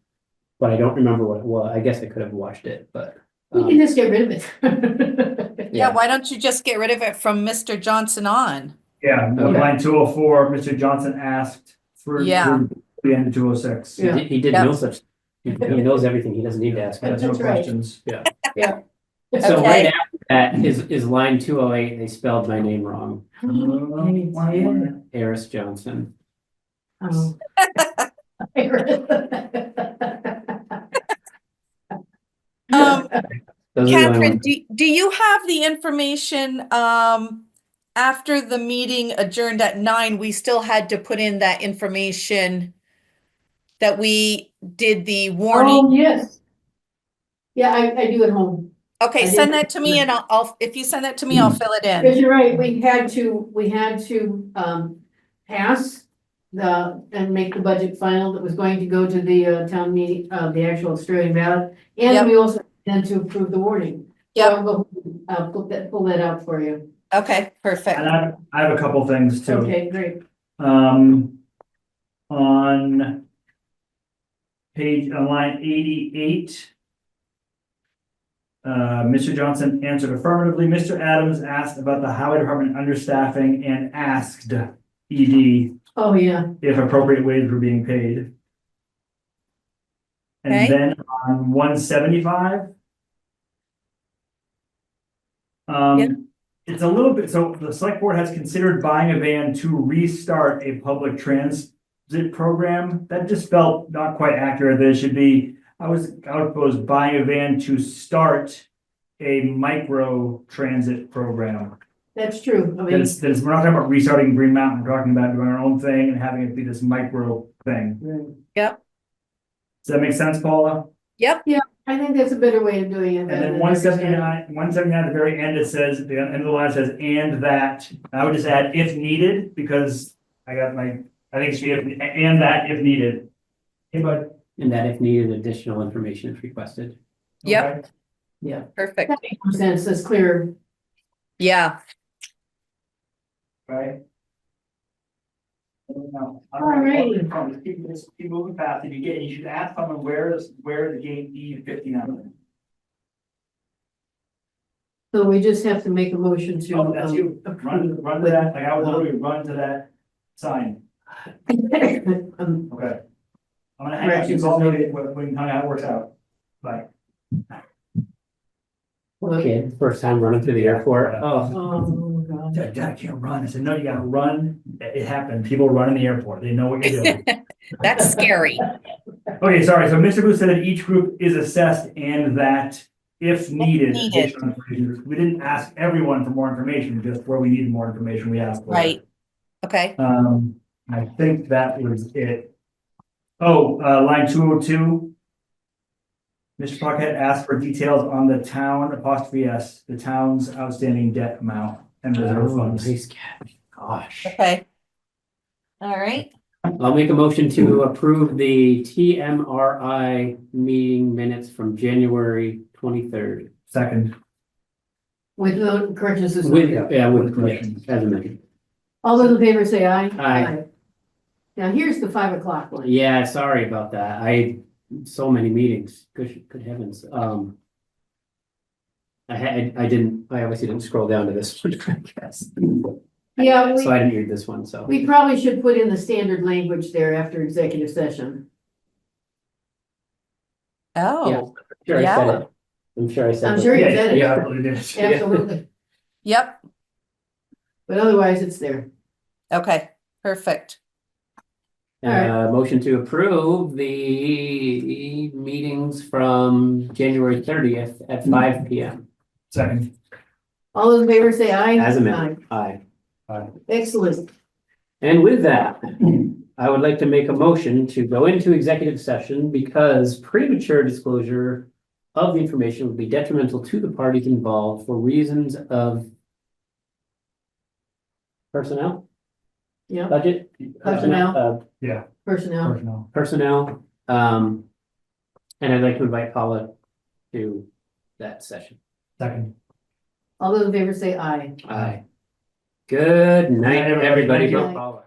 [SPEAKER 2] But I don't remember what it was, I guess I could have watched it, but.
[SPEAKER 1] We can just get rid of it.
[SPEAKER 9] Yeah, why don't you just get rid of it from Mr. Johnson on?
[SPEAKER 4] yeah,
[SPEAKER 2] Okay.
[SPEAKER 4] line 204, Mr. Johnson asked through
[SPEAKER 9] Yeah.
[SPEAKER 4] the end of 206.
[SPEAKER 1] Yeah.
[SPEAKER 2] He did
[SPEAKER 9] Yep.
[SPEAKER 2] know such, he knows everything, he doesn't need to ask.
[SPEAKER 4] That's no
[SPEAKER 1] That's right.
[SPEAKER 4] questions.
[SPEAKER 2] So
[SPEAKER 9] Okay.
[SPEAKER 2] right after that is line 208, they spelled my name wrong, Eris Johnson.
[SPEAKER 1] Oh.
[SPEAKER 2] Those are the only
[SPEAKER 9] Catherine,
[SPEAKER 2] ones.
[SPEAKER 9] do you have the information, after the meeting adjourned at 9, we still had to put in that information that we did the
[SPEAKER 1] Oh,
[SPEAKER 9] warning?
[SPEAKER 1] yes. Yeah, I do at home.
[SPEAKER 9] Okay,
[SPEAKER 1] I
[SPEAKER 9] send
[SPEAKER 1] did-
[SPEAKER 9] that to me and I'll, if you send that to me, I'll fill it
[SPEAKER 1] Because
[SPEAKER 9] in.
[SPEAKER 1] you're right, we had to pass and make the budget final that was going to go to the town meeting, the actual Australian ballot.
[SPEAKER 9] Yep.
[SPEAKER 1] And we also had to approve the warning. So
[SPEAKER 9] Yep.
[SPEAKER 1] I'll pull that out for you.
[SPEAKER 9] Okay, perfect.
[SPEAKER 4] And I have a couple things too.
[SPEAKER 1] Okay, great.
[SPEAKER 4] On line 88. Mr. Johnson answered affirmatively. Mr. Adams asked about the highway department understaffing and asked ED
[SPEAKER 1] Oh, yeah.
[SPEAKER 4] if appropriate wages were being paid. And
[SPEAKER 9] Okay.
[SPEAKER 4] then on 175.
[SPEAKER 9] Yep.
[SPEAKER 4] It's a little bit, so the select board has considered buying a van to restart a public transit program. That just felt not quite accurate. There should be, I would propose buying a van to start a micro transit program.
[SPEAKER 1] That's true. I mean,
[SPEAKER 4] We're not talking about restarting Green Mountain, we're talking about doing our own thing and having it be this micro thing.
[SPEAKER 1] right.
[SPEAKER 4] Does that make sense, Paula?
[SPEAKER 9] Yep,
[SPEAKER 1] I think that's a better way of doing it.
[SPEAKER 4] And then 179 at the very end, it says, the end of the line says, and that, I would just add if needed, because I think it should be and that if needed. Hey, bud.
[SPEAKER 2] And that if needed, additional information is requested.
[SPEAKER 9] Yep.
[SPEAKER 4] Okay.
[SPEAKER 1] Yeah.
[SPEAKER 9] perfect.
[SPEAKER 1] That makes more sense, that's clear.
[SPEAKER 9] Yeah,
[SPEAKER 4] Right. All
[SPEAKER 1] Alrighty.
[SPEAKER 4] Keep moving fast. You should ask someone where is the gate E59.
[SPEAKER 1] So we just have to make a motion to.
[SPEAKER 4] Oh, that's you.
[SPEAKER 1] approve.
[SPEAKER 4] Run to that, like I would literally run to that sign. Okay. I'm gonna hang out, you call me when how it works out. Bye.
[SPEAKER 2] Kid, first time running through the airport, oh,
[SPEAKER 1] Oh, God.
[SPEAKER 4] Dad, I can't run. I said, no, you gotta run. It happened. People run in the airport. They know what you're doing.
[SPEAKER 9] that's scary.
[SPEAKER 4] Okay, sorry. So Mr. Booth said that each group is assessed and that if needed,
[SPEAKER 9] needed.
[SPEAKER 4] additional information. We didn't ask everyone for more information, just where we needed more information, we asked for. it.
[SPEAKER 9] Right. Okay,
[SPEAKER 4] I think that was it. Oh, line 202. Mr. Puckett asked for details on the town '(S), the town's outstanding debt amount and reserve
[SPEAKER 2] oh,
[SPEAKER 4] funds.
[SPEAKER 2] nice catch, gosh.
[SPEAKER 9] okay. All right,
[SPEAKER 2] I'll make a motion to approve the TMRI meeting minutes from January 23rd.
[SPEAKER 4] Second.
[SPEAKER 1] With the corrections. as
[SPEAKER 2] With,
[SPEAKER 1] noted.
[SPEAKER 2] yeah, with,
[SPEAKER 4] Corrections.
[SPEAKER 2] as amended.
[SPEAKER 1] All those in favor say aye.
[SPEAKER 2] Aye.
[SPEAKER 1] Now, here's the 5 o'clock one.
[SPEAKER 2] Yeah, sorry about that. So many meetings. Good heavens. I obviously didn't scroll down to this one, I guess.
[SPEAKER 1] Yeah,
[SPEAKER 2] So I didn't read this one, so.
[SPEAKER 1] we probably should put in the standard language there after executive session.
[SPEAKER 9] Oh,
[SPEAKER 2] Sure, I said
[SPEAKER 9] Yeah.
[SPEAKER 2] it. I'm sure I said
[SPEAKER 1] I'm
[SPEAKER 2] it.
[SPEAKER 1] sure you
[SPEAKER 4] Yeah,
[SPEAKER 1] said it.
[SPEAKER 4] yeah, I really did.
[SPEAKER 1] Absolutely.
[SPEAKER 9] yep.
[SPEAKER 1] But otherwise, it's there.
[SPEAKER 9] Okay, perfect.
[SPEAKER 2] Motion to approve the meetings from January 30th at 5 PM.
[SPEAKER 4] Second.
[SPEAKER 1] All those in favor say aye.
[SPEAKER 2] As amended. Aye.
[SPEAKER 1] Aye. Excellent.
[SPEAKER 2] And with that, I would like to make a motion to go into executive session because premature disclosure of the information would be detrimental to the parties involved for reasons of personnel,
[SPEAKER 1] Yeah,
[SPEAKER 2] budget.
[SPEAKER 1] Personnel.
[SPEAKER 4] Yeah.
[SPEAKER 1] personnel.
[SPEAKER 4] Personnel.
[SPEAKER 2] Personnel, and I'd like to invite Paula to that session.
[SPEAKER 4] Second.
[SPEAKER 1] All those in favor say aye.
[SPEAKER 2] Aye. Good night,
[SPEAKER 4] everybody.
[SPEAKER 2] everybody.
[SPEAKER 4] Thank you.
[SPEAKER 2] But Paula.